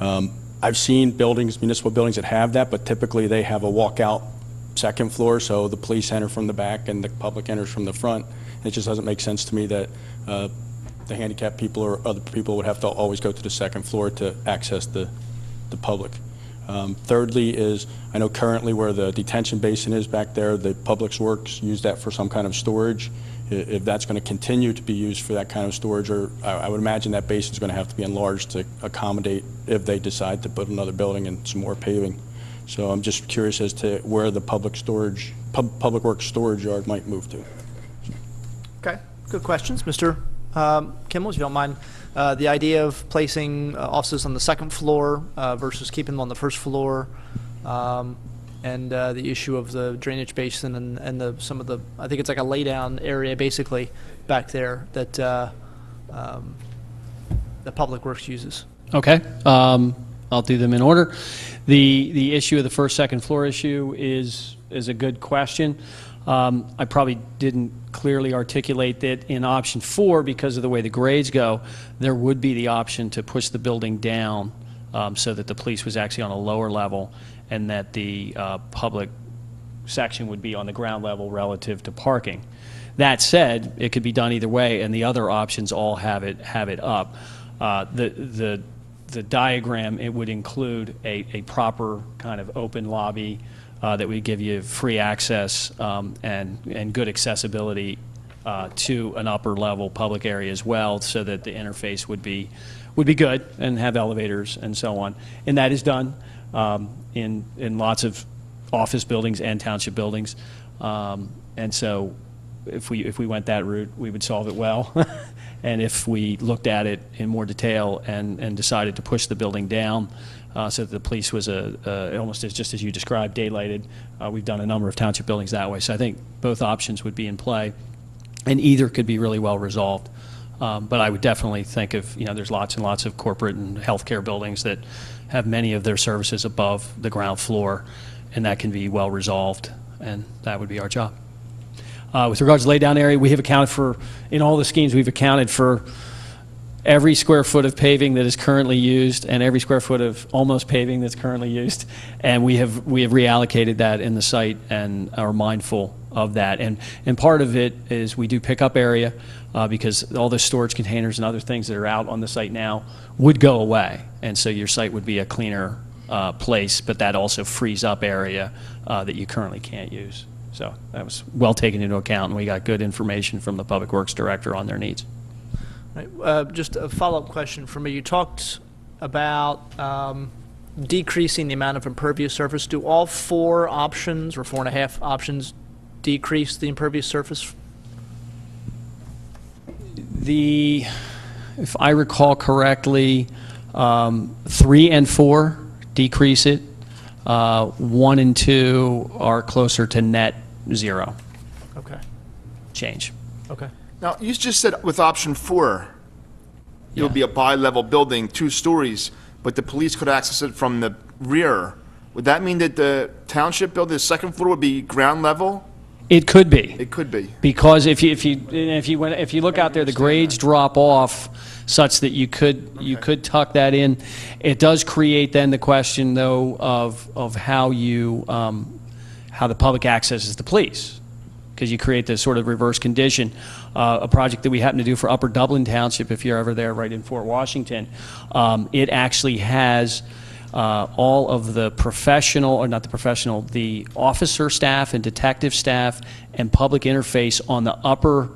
I've seen municipal buildings that have that, but typically they have a walkout second floor, so the police enter from the back and the public enters from the front. It just doesn't make sense to me that the handicapped people or other people would have to always go to the second floor to access the public. Thirdly is, I know currently where the detention basin is back there, the Public Works use that for some kind of storage. If that's going to continue to be used for that kind of storage, or I would imagine that basin is going to have to be enlarged to accommodate if they decide to put another building and some more paving. So I'm just curious as to where the Public Works storage yard might move to. Okay. Good questions. Mr. Kimmel, if you don't mind, the idea of placing offices on the second floor versus keeping them on the first floor, and the issue of the drainage basin and some of the, I think it's like a lay-down area basically back there that the Public Works uses. Okay. I'll do them in order. The issue of the first, second floor issue is a good question. I probably didn't clearly articulate that in option 4 because of the way the grades go. There would be the option to push the building down so that the police was actually on a lower level, and that the public section would be on the ground level relative to parking. That said, it could be done either way, and the other options all have it up. The diagram, it would include a proper kind of open lobby that would give you free access and good accessibility to an upper level public area as well, so that the interface would be good and have elevators and so on. And that is done in lots of office buildings and township buildings. And so if we went that route, we would solve it well. And if we looked at it in more detail and decided to push the building down so that the police was almost just as you described, daylighted, we've done a number of township buildings that way. So I think both options would be in play, and either could be really well resolved. But I would definitely think of, there's lots and lots of corporate and healthcare buildings that have many of their services above the ground floor, and that can be well resolved, and that would be our job. With regards to laydown area, we have accounted for, in all the schemes, we've accounted for every square foot of paving that is currently used and every square foot of almost paving that's currently used, and we have reallocated that in the site and are mindful of that. And part of it is we do pick up area because all the storage containers and other things that are out on the site now would go away, and so your site would be a cleaner place, but that also frees up area that you currently can't use. So that was well taken into account, and we got good information from the Public Works Director on their needs. Right. Just a follow-up question for me. You talked about decreasing the amount of impervious surface. Do all 4 options, or 4.5 options, decrease the impervious surface? If I recall correctly, 3 and 4 decrease it. 1 and 2 are closer to net 0 Okay. change. Okay. Now, you just said with option 4, it would be a bi-level building, 2 stories, but the police could access it from the rear. Would that mean that the township building, the second floor, would be ground level? It could be. It could be. Because if you look out there, the grades drop off such that you could tuck that in. It does create then the question, though, of how the public accesses the police, because you create this sort of reverse condition. A project that we happen to do for Upper Dublin Township, if you're ever there, right in Fort Washington, it actually has all of the the officer staff and detective staff and public interface on the upper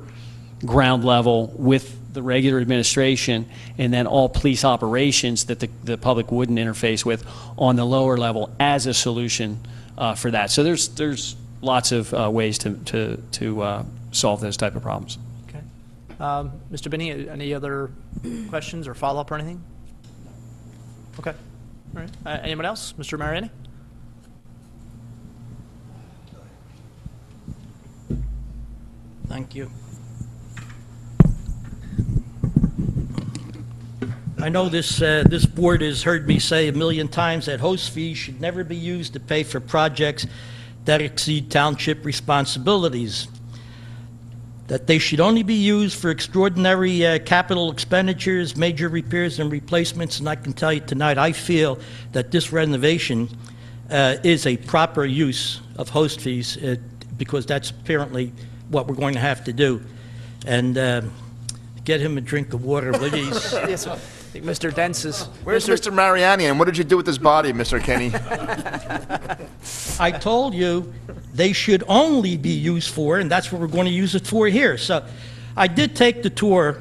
ground level with the regular administration, and then all police operations that the public wouldn't interface with on the lower level as a solution for that. So there's lots of ways to solve those type of problems. Okay. Mr. Binney, any other questions or follow-up or anything? Okay. All right. Anyone else? Mr. Mariani? Thank you. I know this board has heard me say a million times that host fees should never be used to pay for projects that exceed township responsibilities, that they should only be used for extraordinary capital expenditures, major repairs and replacements, and I can tell you tonight, I feel that this renovation is a proper use of host fees because that's apparently what we're going to have to do. And get him a drink of water, please. Yes, I think Mr. Dents is... Where's Mr. Mariani, and what did you do with his body, Mr. Kenny? I told you they should only be used for, and that's what we're going to use it for here. So I did take the tour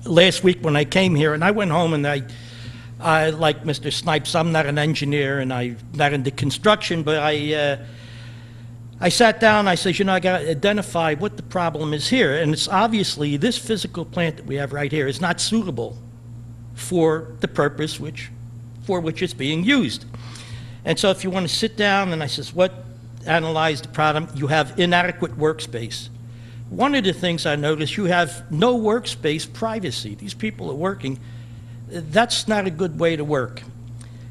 last week when I came here, and I went home and I like Mr. Snipes, I'm not an engineer and I'm not into construction, but I sat down, I said, I got to identify what the problem is here. And it's obviously this physical plant that we have right here is not suitable for the purpose for which it's being used. And so if you want to sit down, and I says, analyze the problem, you have inadequate workspace. One of the things I noticed, you have no workspace privacy. These people are working. That's not a good way to work.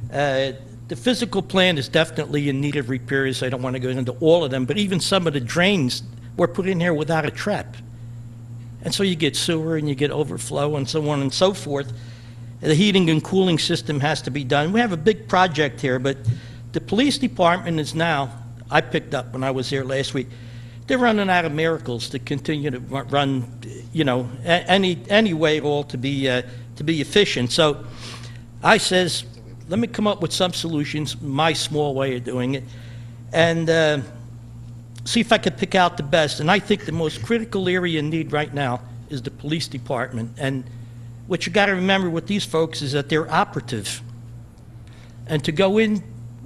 The physical plant is definitely in need of repairs. I don't want to go into all of them, but even some of the drains were put in here without a trap. And so you get sewer and you get overflow and so on and so forth. The heating and cooling system has to be done. We have a big project here, but the police department is now, I picked up when I was here last week, they're running out of miracles to continue to run, any way at all to be efficient. So I says, let me come up with some solutions, my small way of doing it, and see if I could pick out the best. And I think the most critical area in need right now is the police department. And what you got to remember with these folks is that they're operative. And to go in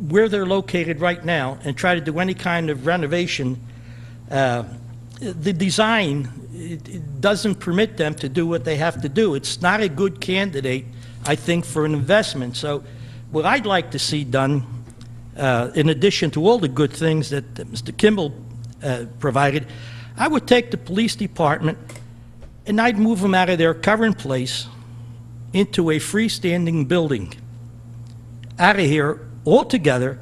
where they're located right now and try to do any kind of renovation, the design, it doesn't permit them to do what they have to do. It's not a good candidate, I think, for an investment. So what I'd like to see done, in addition to all the good things that Mr. Kimball provided, I would take the police department and I'd move them out of their current place into a freestanding building, out of here altogether,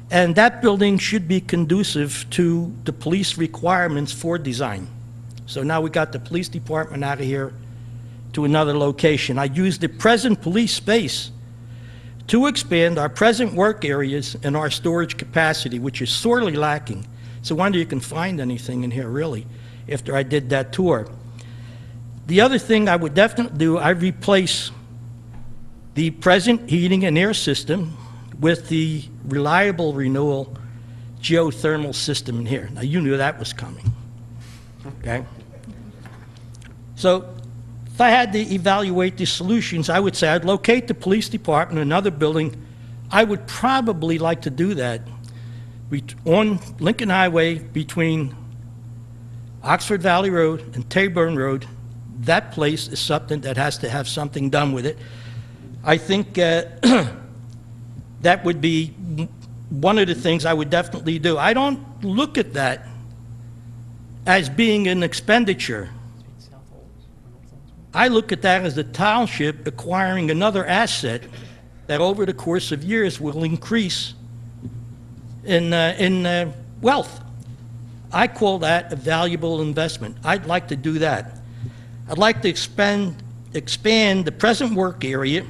and that building should be conducive to the police requirements for design. So now we got the police department out of here to another location. I use the present police space to expand our present work areas and our storage capacity, which is sorely lacking. It's a wonder you can find anything in here, really, after I did that tour. The other thing I would definitely do, I replace the present heating and air system with the reliable renewal geothermal system in here. Now, you knew that was coming, okay? So if I had to evaluate the solutions, I would say I'd locate the police department in another building. I would probably like to do that on Lincoln Highway between Oxford Valley Road and Taburn Road. That place is something that has to have something done with it. I think that would be one of the things I would definitely do. I don't look at that as being an expenditure. I look at that as the township acquiring another asset that over the course of years will increase in wealth. I call that a valuable investment. I'd like to do that. I'd like to expand the present work area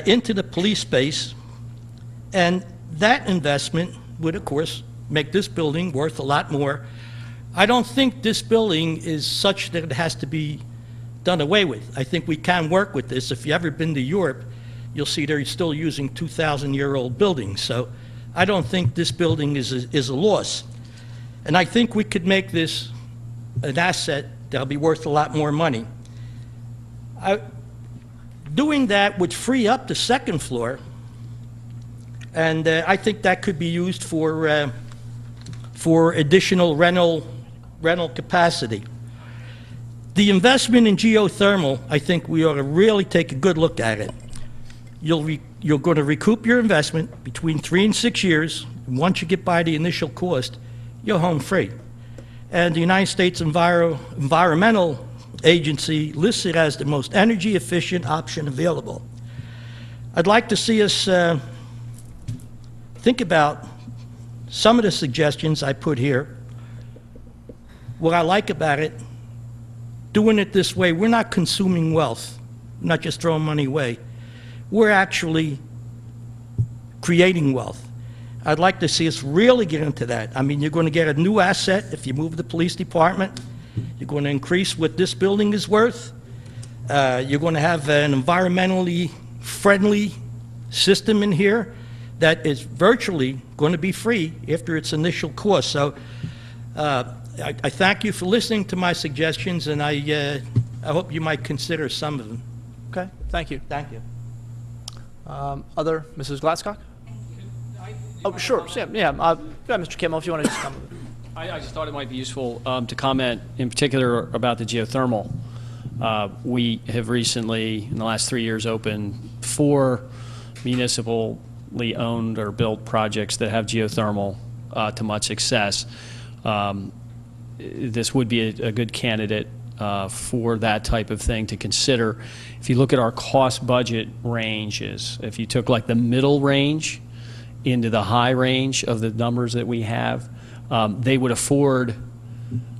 into the police space, and that investment would, of course, make this building worth a lot more. I don't think this building is such that it has to be done away with. I think we can work with this. If you've ever been to Europe, you'll see they're still using 2,000-year-old buildings. So I don't think this building is a loss. And I think we could make this an asset that'll be worth a lot more money. Doing that would free up the second floor, and I think that could be used for additional rental capacity. The investment in geothermal, I think we ought to really take a good look at it. You're going to recoup your investment between 3 and 6 years, and once you get by the initial cost, you're home free. And the United States Environmental Agency lists it as the most energy efficient option available. I'd like to see us think about some of the suggestions I put here. What I like about it, doing it this way, we're not consuming wealth, we're not just throwing money away. We're actually creating wealth. I'd like to see us really get into that. I mean, you're going to get a new asset if you move the police department. You're going to increase what this building is worth. You're going to have an environmentally friendly system in here that is virtually going to be free after its initial cost. So I thank you for listening to my suggestions, and I hope you might consider some of them. Okay, thank you. Thank you. Other, Mrs. Glasscock? Oh, sure, yeah, Mr. Kimmel, if you want to just comment. I just thought it might be useful to comment in particular about the geothermal. We have recently, in the last 3 years, opened 4 municipally owned or built projects that have geothermal to much success. This would be a good candidate for that type of thing to consider. If you look at our cost budget ranges, if you took like the middle range into the high range of the numbers that we have, they would afford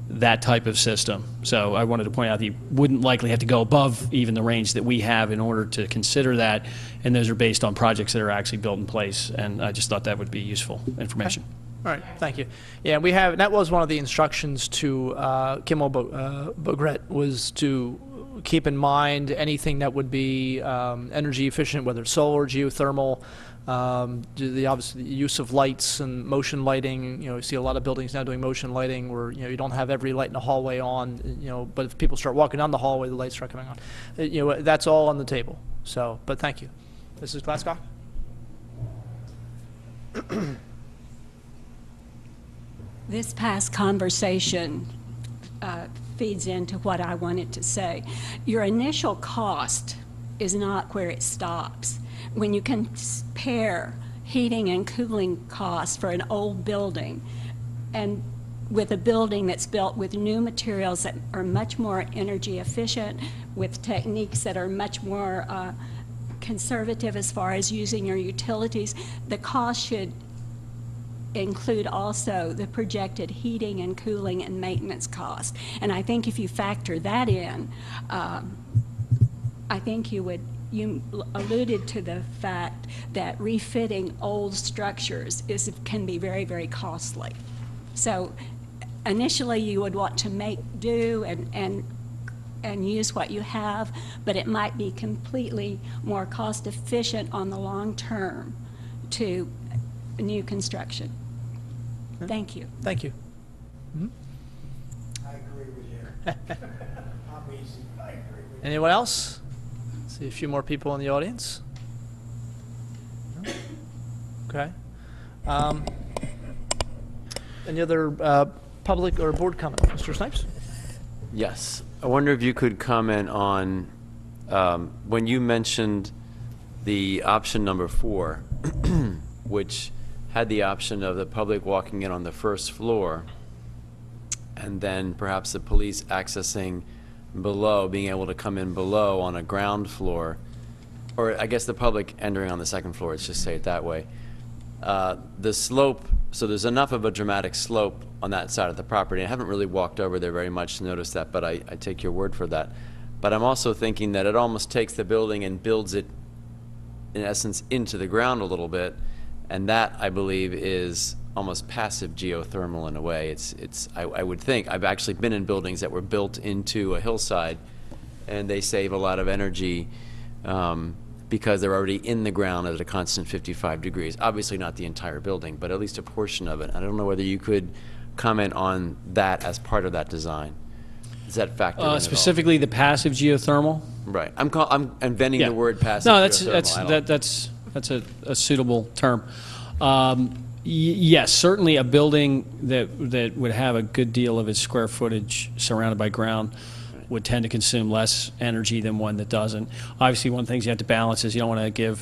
that type of system. So I wanted to point out that you wouldn't likely have to go above even the range that we have in order to consider that, and those are based on projects that are actually built in place, and I just thought that would be useful information. Okay. All right, thank you. Yeah, we have, that was one of the instructions to Kimmel Bogrett, was to keep in mind anything that would be energy efficient, whether it's solar, geothermal, obviously the use of lights and motion lighting. You see a lot of buildings now doing motion lighting where, you don't have every light in the hallway on, but if people start walking down the hallway, the lights start coming on. That's all on the table. So, but thank you. Mrs. Glasscock? This past conversation feeds into what I wanted to say. Your initial cost is not where it stops. When you compare heating and cooling costs for an old building and with a building that's built with new materials that are much more energy efficient, with techniques that are much more conservative as far as using your utilities, the cost should include also the projected heating and cooling and maintenance cost. And I think if you factor that in, I think you alluded to the fact that refitting old structures can be very, very costly. So initially you would want to make do and use what you have, but it might be completely more cost efficient on the long term to new construction. Thank you. Thank you. I agree with you. I'm easy. I agree with you. Anyone else? See a few more people in the audience. No? Okay. Any other public or board comment? Mr. Snipes? Yes. I wonder if you could comment on when you mentioned the option number 4, which had the option of the public walking in on the first floor and then perhaps the police accessing below, being able to come in below on a ground floor, or I guess the public entering on the second floor, let's just say it that way. The slope, so there's enough of a dramatic slope on that side of the property. I haven't really walked over there very much to notice that, but I take your word for that. But I'm also thinking that it almost takes the building and builds it, in essence, into the ground a little bit, and that, I believe, is almost passive geothermal in a way. I would think, I've actually been in buildings that were built into a hillside, and they save a lot of energy because they're already in the ground at a constant 55 degrees. Obviously not the entire building, but at least a portion of it. I don't know whether you could comment on that as part of that design. Does that factor in specifically the passive geothermal? Right. I'm inventing the word passive No, geothermal. that's a suitable term. Yes, certainly a building that would have a good deal of its square footage surrounded by ground would tend to consume less energy than one that doesn't. Obviously, one of the things you have to balance is you don't want to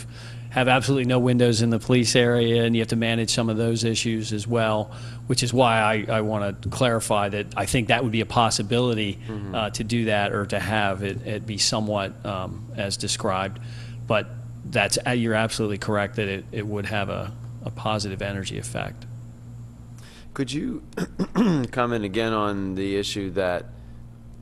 have absolutely no windows in the police area, and you have to manage some of those issues as well, which is why I want to clarify that I think that would be a possibility to do that, or to have it be somewhat as described. But you're absolutely correct that it would have a positive energy effect. Could you comment again on the issue that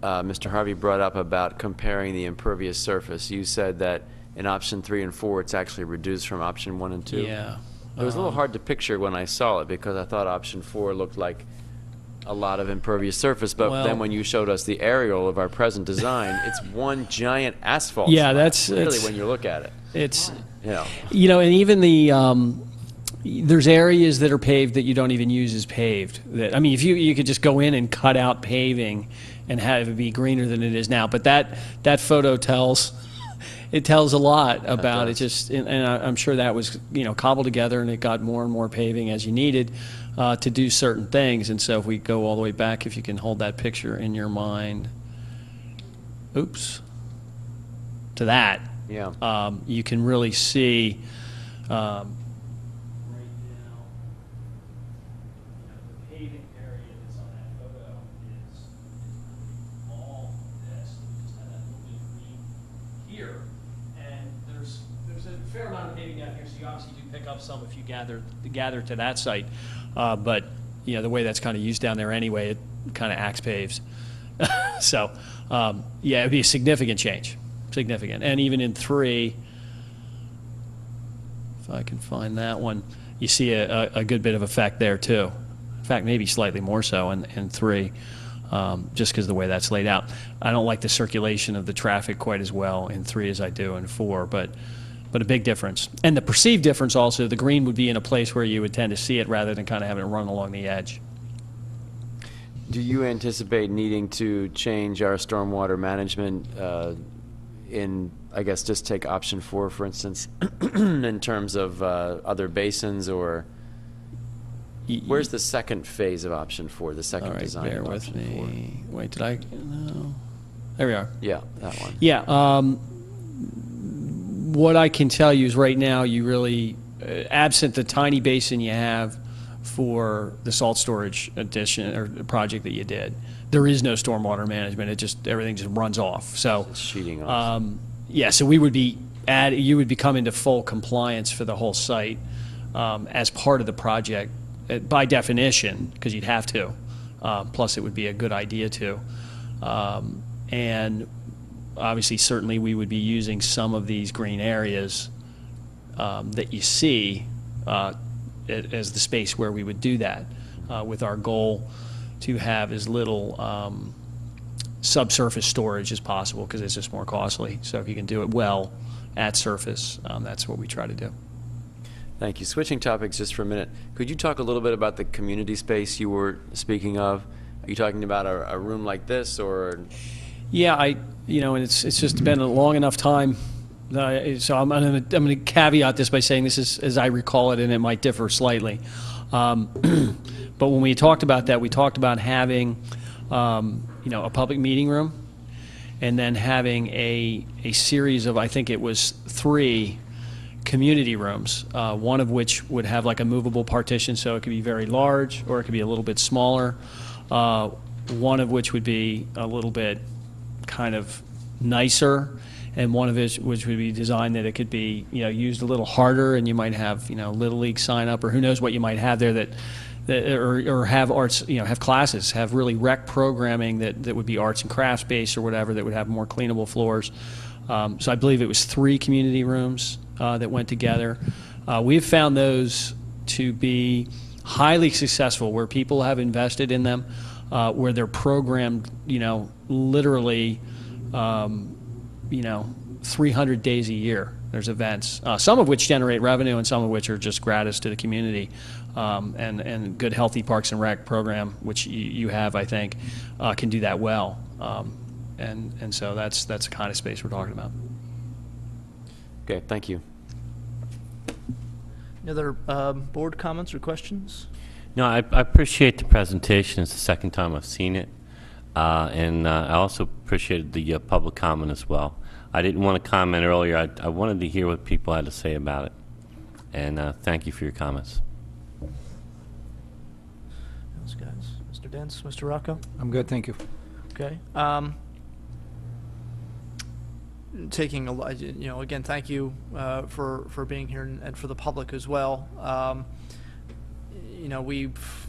Mr. Harvey brought up about comparing the impervious surface? You said that in option 3 and 4 it's actually reduced from option 1 and 2. Yeah. It was a little hard to picture when I saw it because I thought option 4 looked like a lot of impervious surface, but then when you showed us the aerial of our present design, it's one giant asphalt slab, that's really when you look at it. It's, and even there's areas that are paved that you don't even use as paved. I mean, if you could just go in and cut out paving and have it be greener than it is now, but that photo tells a lot about it. And I'm sure that was cobbled together, and it got more and more paving as you needed to do certain things. And so if we go all the way back, if you can hold that picture in your mind, to that. Yeah. You can really see right now the paving area that's on that photo is all this. We just have that little bit of green here, and there's a fair amount of paving down here, so you obviously do pick up some if you gather to that site. But the way that's kind of used down there anyway, it kind of axe paves. So it'd be a significant change. Significant. And even in 3, if I can find that one, you see a good bit of effect there too. In fact, maybe slightly more so in 3. just because of the way that's laid out. I don't like the circulation of the traffic quite as well in 3 as I do in 4, but a big difference. And the perceived difference also, the green would be in a place where you would tend to see it rather than kind of having it run along the edge. Do you anticipate needing to change our stormwater management in, I guess, just take option 4, for instance, in terms of other basins, or where's the second phase of option 4, the second All right, design bear of with option me. Wait, did I? No. There we are. 4? Yeah, that one. Yeah. What I can tell you is right now, you really, absent the tiny basin you have for the salt storage addition or project that you did, there is no stormwater management. It just, everything just runs off. So It's sheeting off. yeah, so we would be you would become into full compliance for the whole site as part of the project by definition, because you'd have to. Plus, it would be a good idea to. And obviously, certainly, we would be using some of these green areas that you see as the space where we would do that, with our goal to have as little subsurface storage as possible, because it's just more costly. So if you can do it well at surface, that's what we try to do. Thank you. Switching topics just for a minute, could you talk a little bit about the community space you were speaking of? Are you talking about a room like this, or? Yeah, and it's just been a long enough time. So I'm going to caveat this by saying this is as I recall it, and it might differ slightly. But when we talked about that, we talked about having, a public meeting room, and then having a series of, I think it was 3 community rooms, one of which would have like a movable partition, so it could be very large or it could be a little bit smaller. One of which would be a little bit kind of nicer, and one of it which would be designed that it could be used a little harder, and you might have Little League sign up, or who knows what you might have there that or have arts, have classes, have really rec programming that would be arts and crafts based or whatever, that would have more cleanable floors. So I believe it was 3 community rooms that went together. We've found those to be highly successful, where people have invested in them, where they're programmed, literally, 300 days a year. There's events, some of which generate revenue and some of which are just gratis to the community. And good, healthy Parks and Rec program, which you have, I think, can do that well. And so that's the kind of space we're talking about. Okay, thank you. Any other board comments or questions? No, I appreciate the presentation. It's the second time I've seen it. And I also appreciated the public comment as well. I didn't want to comment earlier. I wanted to hear what people had to say about it. And thank you for your comments. Those guys. Mr. Dents, Mr. Rocco? I'm good, thank you. Okay. Taking again, thank you for being here, and for the public as well. We've.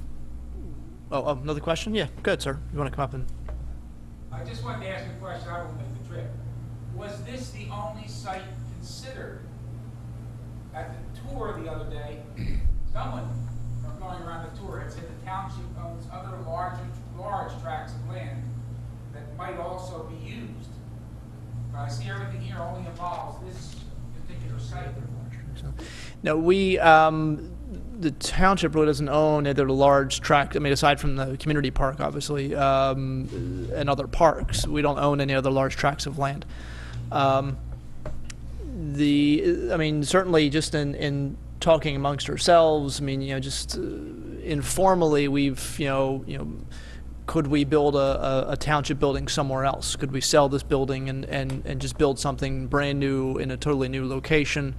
Oh, another question? Yeah, good, sir. You want to come up and? I just wanted to ask you a question. I won't make the trip. Was this the only site considered? At the tour the other day, someone from going around the tour had said the township owns other large tracts of land that might also be used. But I see everything here only involves this particular site. No, the township really doesn't own either large tract, aside from the community park, obviously, and other parks. We don't own any other large tracts of land. Certainly just in talking amongst ourselves, just informally, we've, could we build a township building somewhere else? Could we sell this building and just build something brand new in a totally new location?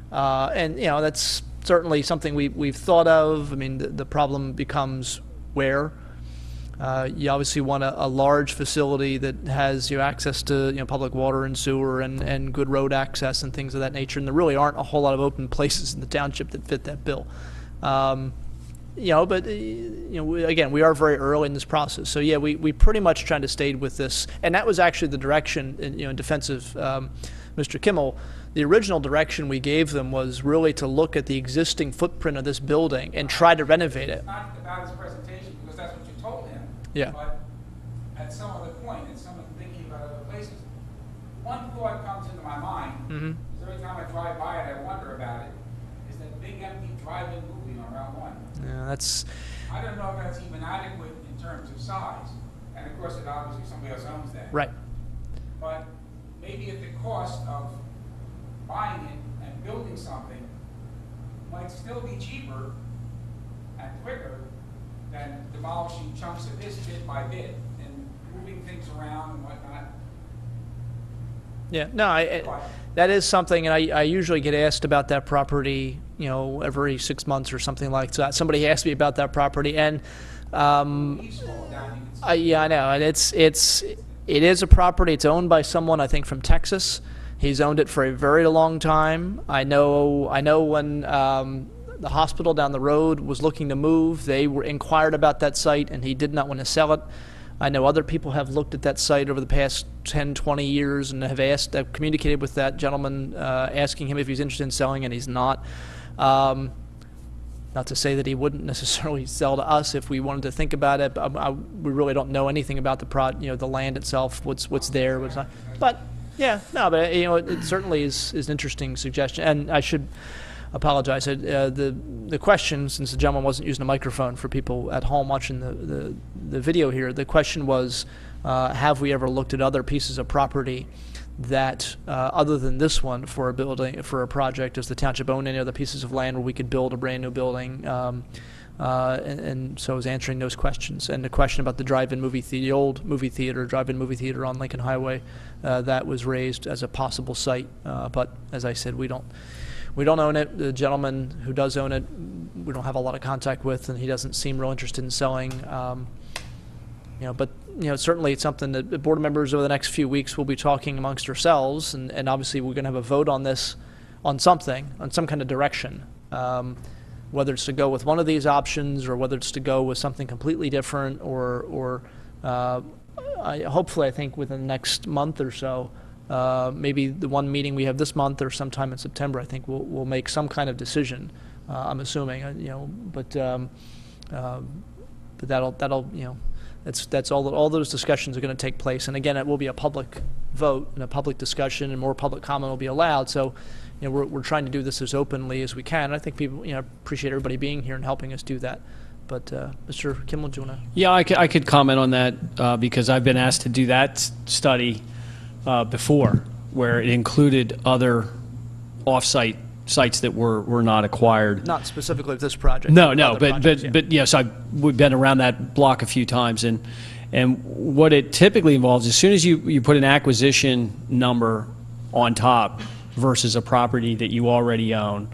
That's certainly something we've thought of. The problem becomes where. You obviously want a large facility that has access to public water and sewer and good road access and things of that nature. And there really aren't a whole lot of open places in the township that fit that bill. Again, we are very early in this process. So yeah, we pretty much tried to stay with this, and that was actually the direction in defense of Mr. Kimmel. The original direction we gave them was really to look at the existing footprint of this building and try to renovate it. Not about his presentation, because that's what you told him. Yeah. But at some other point, and someone thinking about other places, one thought comes into my mind, Mm-hmm. is every time I drive by it, I wonder about it, is that big empty drive-in movie on Route 1. Yeah, that's, I don't know if that's even adequate in terms of size, and of course, it obviously somebody else owns that. right. But maybe at the cost of buying it and building something might still be cheaper and quicker than demolishing chunks of this bit by bit and moving things around and whatnot. Yeah, no, that is something, and I usually get asked about that property, you know, every 6 months or something like that. Somebody asked me about that property, and Leaves fall down, you can see. yeah, I know, and it is a property. It's owned by someone, I think, from Texas. He's owned it for a very long time. I know when the hospital down the road was looking to move, they were inquired about that site, and he did not want to sell it. I know other people have looked at that site over the past 10, 20 years and have communicated with that gentleman, asking him if he's interested in selling, and he's not. Not to say that he wouldn't necessarily sell to us if we wanted to think about it. But we really don't know anything about the land itself, what's there, what's not. But yeah, no, but it certainly is an interesting suggestion. And I should apologize. The question, since the gentleman wasn't using a microphone for people at home watching the video here, the question was, have we ever looked at other pieces of property that, other than this one, for a project, does the township own any other pieces of land where we could build a brand new building? And so I was answering those questions. And the question about the drive-in movie theater, the old drive-in movie theater on Lincoln Highway, that was raised as a possible site. But as I said, we don't own it. The gentleman who does own it, we don't have a lot of contact with, and he doesn't seem real interested in selling. But certainly it's something that the board members over the next few weeks will be talking amongst ourselves, and obviously we're going to have a vote on this, on some kind of direction. Whether it's to go with one of these options or whether it's to go with something completely different, or hopefully I think within the next month or so, maybe the one meeting we have this month or sometime in September, I think we'll make some kind of decision. I'm assuming, but that'll that's all those discussions are going to take place. And again, it will be a public vote and a public discussion, and more public comment will be allowed. So, we're trying to do this as openly as we can. I think people, appreciate everybody being here and helping us do that. But Mr. Kimmel, do you want to? Yeah, I could comment on that because I've been asked to do that study before, where it included other off-site sites that were not acquired. Not specifically with this project. No, projects, but yes, we've been around that block a few times, and what it typically involves, as soon as you put an acquisition number on top versus a property that you already own,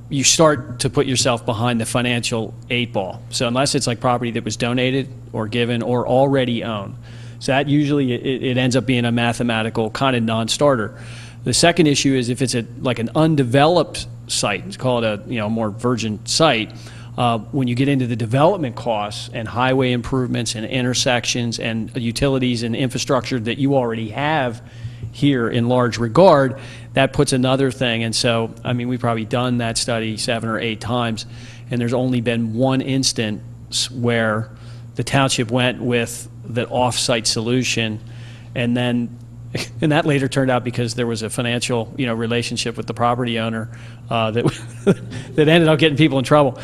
you start to put yourself behind the financial 8 ball. So unless it's like property that was donated or given or already owned, so that usually it ends up being a mathematical kind of non-starter. The second issue is if it's like an undeveloped site, it's called a more virgin site. When you get into the development costs and highway improvements and intersections and utilities and infrastructure that you already have here in large regard, that puts another thing. And so, we've probably done that study 7 or 8 times, and there's only been one instance where the township went with the off-site solution, and that later turned out because there was a financial, relationship with the property owner that ended up getting people in trouble.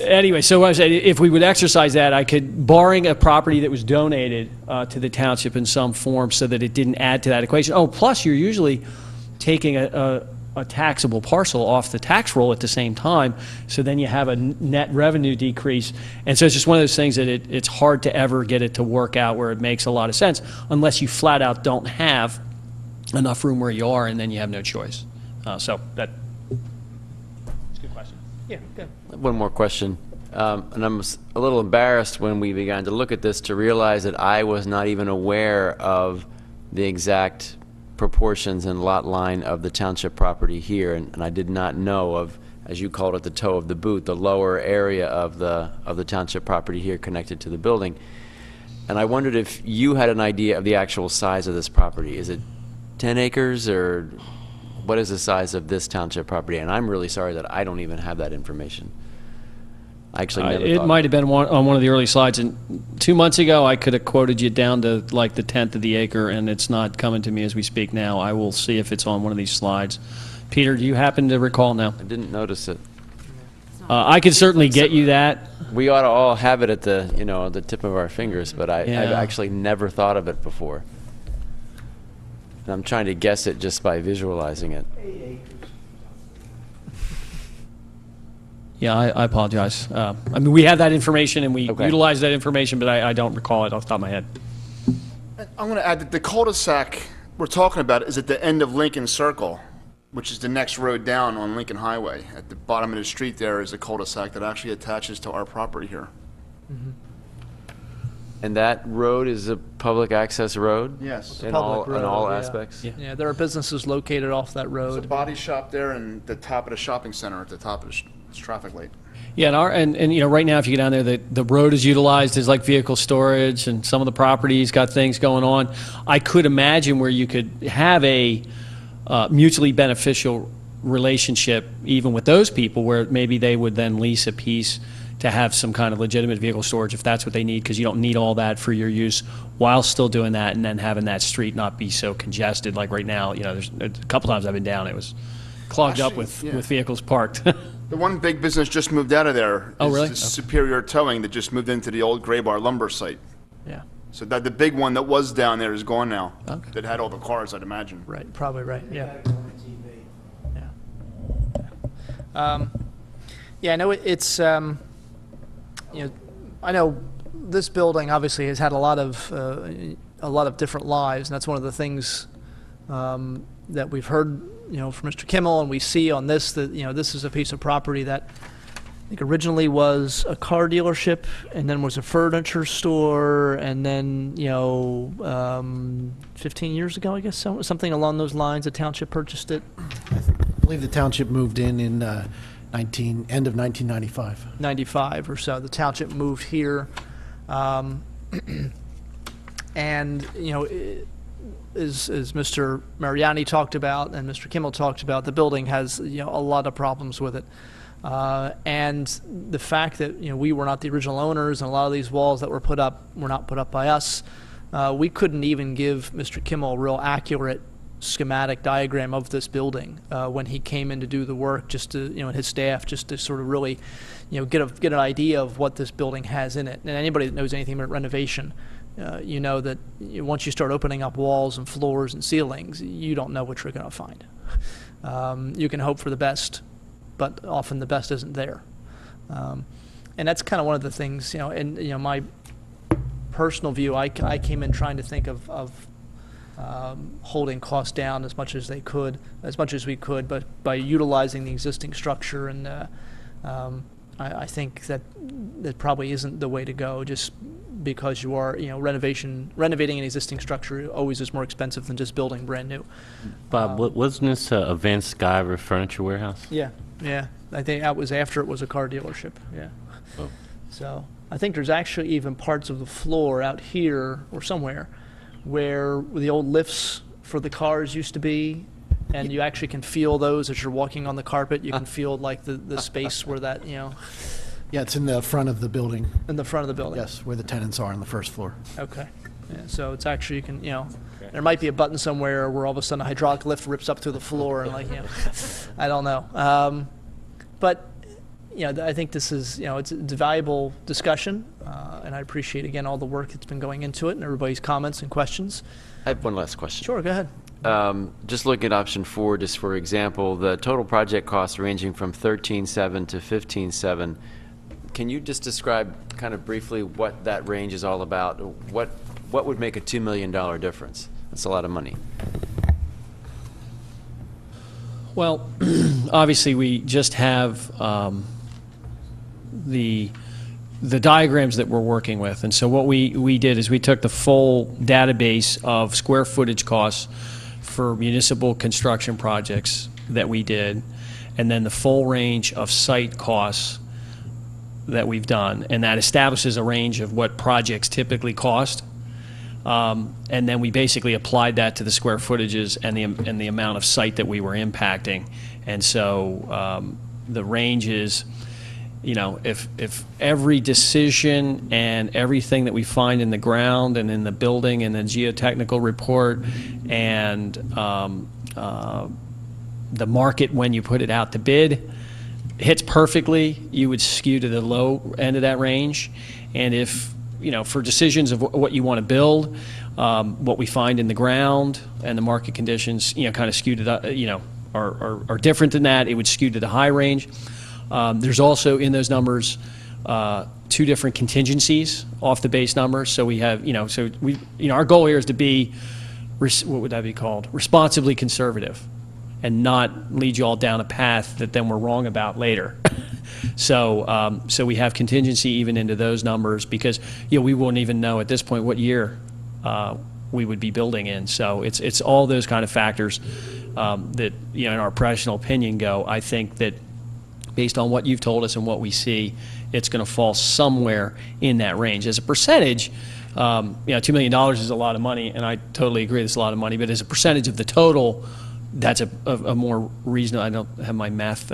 Anyway, so what I said, if we would exercise that, I could, barring a property that was donated to the township in some form, so that it didn't add to that equation. Oh, plus you're usually taking a taxable parcel off the tax roll at the same time, so then you have a net revenue decrease. And so it's just one of those things that it's hard to ever get it to work out where it makes a lot of sense, unless you flat out don't have enough room where you are, and then you have no choice. So that's a good question. Yeah, good. One more question. And I'm a little embarrassed when we began to look at this to realize that I was not even aware of the exact proportions and lot line of the township property here, and I did not know of, as you called it, the toe of the boot, the lower area of the township property here connected to the building. And I wondered if you had an idea of the actual size of this property. Is it 10 acres, or what is the size of this township property? And I'm really sorry that I don't even have that information. I actually never It thought might have been on one of the early slides, and 2 months ago, I could have quoted you down to like the 10th of the acre, and it's not coming to me as we speak now. I will see if it's on one of these slides. Peter, do you happen to recall now? I didn't notice it. I could certainly get you that. We ought to all have it at the, you know, the tip of our fingers, but I've Yeah. actually never thought of it before. And I'm trying to guess it just by visualizing it. Yeah, I apologize. I mean, we have that information, and we Okay. utilize that information, but I don't recall it off the top of my head. I'm going to add that the cul-de-sac we're talking about is at the end of Lincoln Circle, which is the next road down on Lincoln Highway. At the bottom of the street there is a cul-de-sac that actually attaches to our property here. And that road is a public access road? Yes. In Public all, in all road, yeah. aspects? Yeah, there are businesses located off that There's a road. body shop there and the top of the shopping center at the top of the traffic light. Yeah, and you know, right now, if you go down there, the road is utilized as like vehicle storage, and some of the properties got things going on. I could imagine where you could have a mutually beneficial relationship even with those people, where maybe they would then lease a piece to have some kind of legitimate vehicle storage if that's what they need, because you don't need all that for your use while still doing that, and then having that street not be so congested. Like right now, you know, there's a couple times I've been down, it was clogged up Actually, yeah. with vehicles parked. The one big business just moved out of there. Oh, really? Is the Superior Towing that just moved into the old Gray Bar lumber site. Yeah, So that the big one that was down there is gone now. Okay. That had all the cars, I'd imagine. right, probably right, yeah. Yeah, I know it's, you know, I know this building obviously has had a lot of different lives, and that's one of the things that we've heard, you know, from Mr. Kimmel, and we see on this that, you know, this is a piece of property that I think originally was a car dealership, and then was a furniture store, and then, you know, 15 years ago, I guess, something along those lines, the township purchased it. I believe the township moved in end of 1995. 95 or so. The township moved here. And, you know, as Mr. Mariani talked about and Mr. Kimmel talked about, the building has, you know, a lot of problems with it. And the fact that, you know, we were not the original owners, and a lot of these walls that were put up were not put up by us, we couldn't even give Mr. Kimmel a real accurate schematic diagram of this building when he came in to do the work, just to, you know, and his staff, just to sort of really, you know, get an idea of what this building has in it. And anybody that knows anything about renovation, you know that once you start opening up walls and floors and ceilings, you don't know what you're going to find. You can hope for the best, but often the best isn't there. And that's kind of one of the things, you know, and, you know, my personal view, I came in trying to think of holding costs down as much as we could, but by utilizing the existing structure, and I think that probably isn't the way to go, just because you are, you know, renovating an existing structure always is more expensive than just building brand new. Bob, wasn't this a Van Sciver furniture warehouse? Yeah, I think that was after it was a car dealership, yeah. Oh. So I think there's actually even parts of the floor out here or somewhere where the old lifts for the cars used to be, and you actually can feel those as you're walking on the carpet. You can feel like the space where that, you know, Yeah, it's in the front of the building. in the front of the building. Yes, where the tenants are on the first floor. Okay. Yeah, so it's actually, you can, you know, there might be a button somewhere where all of a sudden a hydraulic lift rips up through the floor, and, like, you know, I don't know. But, you know, I think this is, you know, it's a valuable discussion, and I appreciate, again, all the work that's been going into it and everybody's comments and questions. I have one last question. Sure, go ahead. Just looking at option 4, just for example, the total project cost ranging from 13.7 to 15.7. Can you just describe kind of briefly what that range is all about? What would make a $2 million difference? That's a lot of money. Well, obviously, we just have the diagrams that we're working with. And so what we did is we took the full database of square footage costs for municipal construction projects that we did, and then the full range of site costs that we've done. And that establishes a range of what projects typically cost. And then we basically applied that to the square footages and the amount of site that we were impacting. And so the range is if every decision and everything that we find in the ground and in the building and the geotechnical report and the market when you put it out to bid hits perfectly, you would skew to the low end of that range. And if, for decisions of what you want to build, what we find in the ground and the market conditions, kind of skew to the, are different than that, it would skew to the high range. There's also in those numbers 2 different contingencies off the base number. So we have, our goal here is to be, what would that be called? Responsibly conservative, and not lead you all down a path that then we're wrong about later. So we have contingency even into those numbers because we won't even know at this point what year we would be building in. So it's all those kind of factors that in our professional opinion I think that based on what you've told us and what we see, it's going to fall somewhere in that range. As a percentage, $2 million is a lot of money, and I totally agree it's a lot of money, but as a percentage of the total, that's a more reasonable. I don't have my math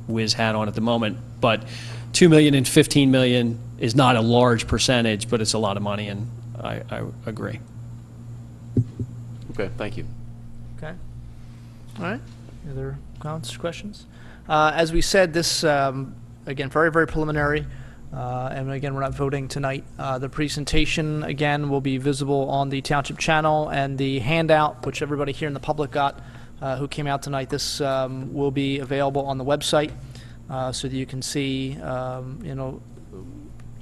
whiz hat on at the moment, but $2 million and $15 million is not a large percentage, but it's a lot of money, and I agree. Okay, thank you. Okay. All right. Any other comments, questions? As we said, this, again, very, very preliminary. And again, we're not voting tonight. The presentation, again, will be visible on the Township channel, and the handout, which everybody here in the public got who came out tonight, this will be available on the website so that you can see,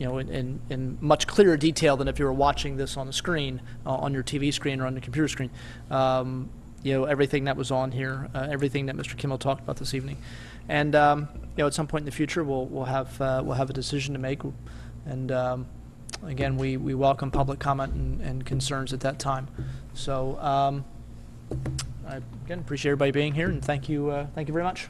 in much clearer detail than if you were watching this on the screen, on your TV screen or on the computer screen. Everything that was on here, everything that Mr. Kimmel talked about this evening. And at some point in the future, we'll have a decision to make, and again, we welcome public comment and concerns at that time. So I again appreciate everybody being here, and thank you very much.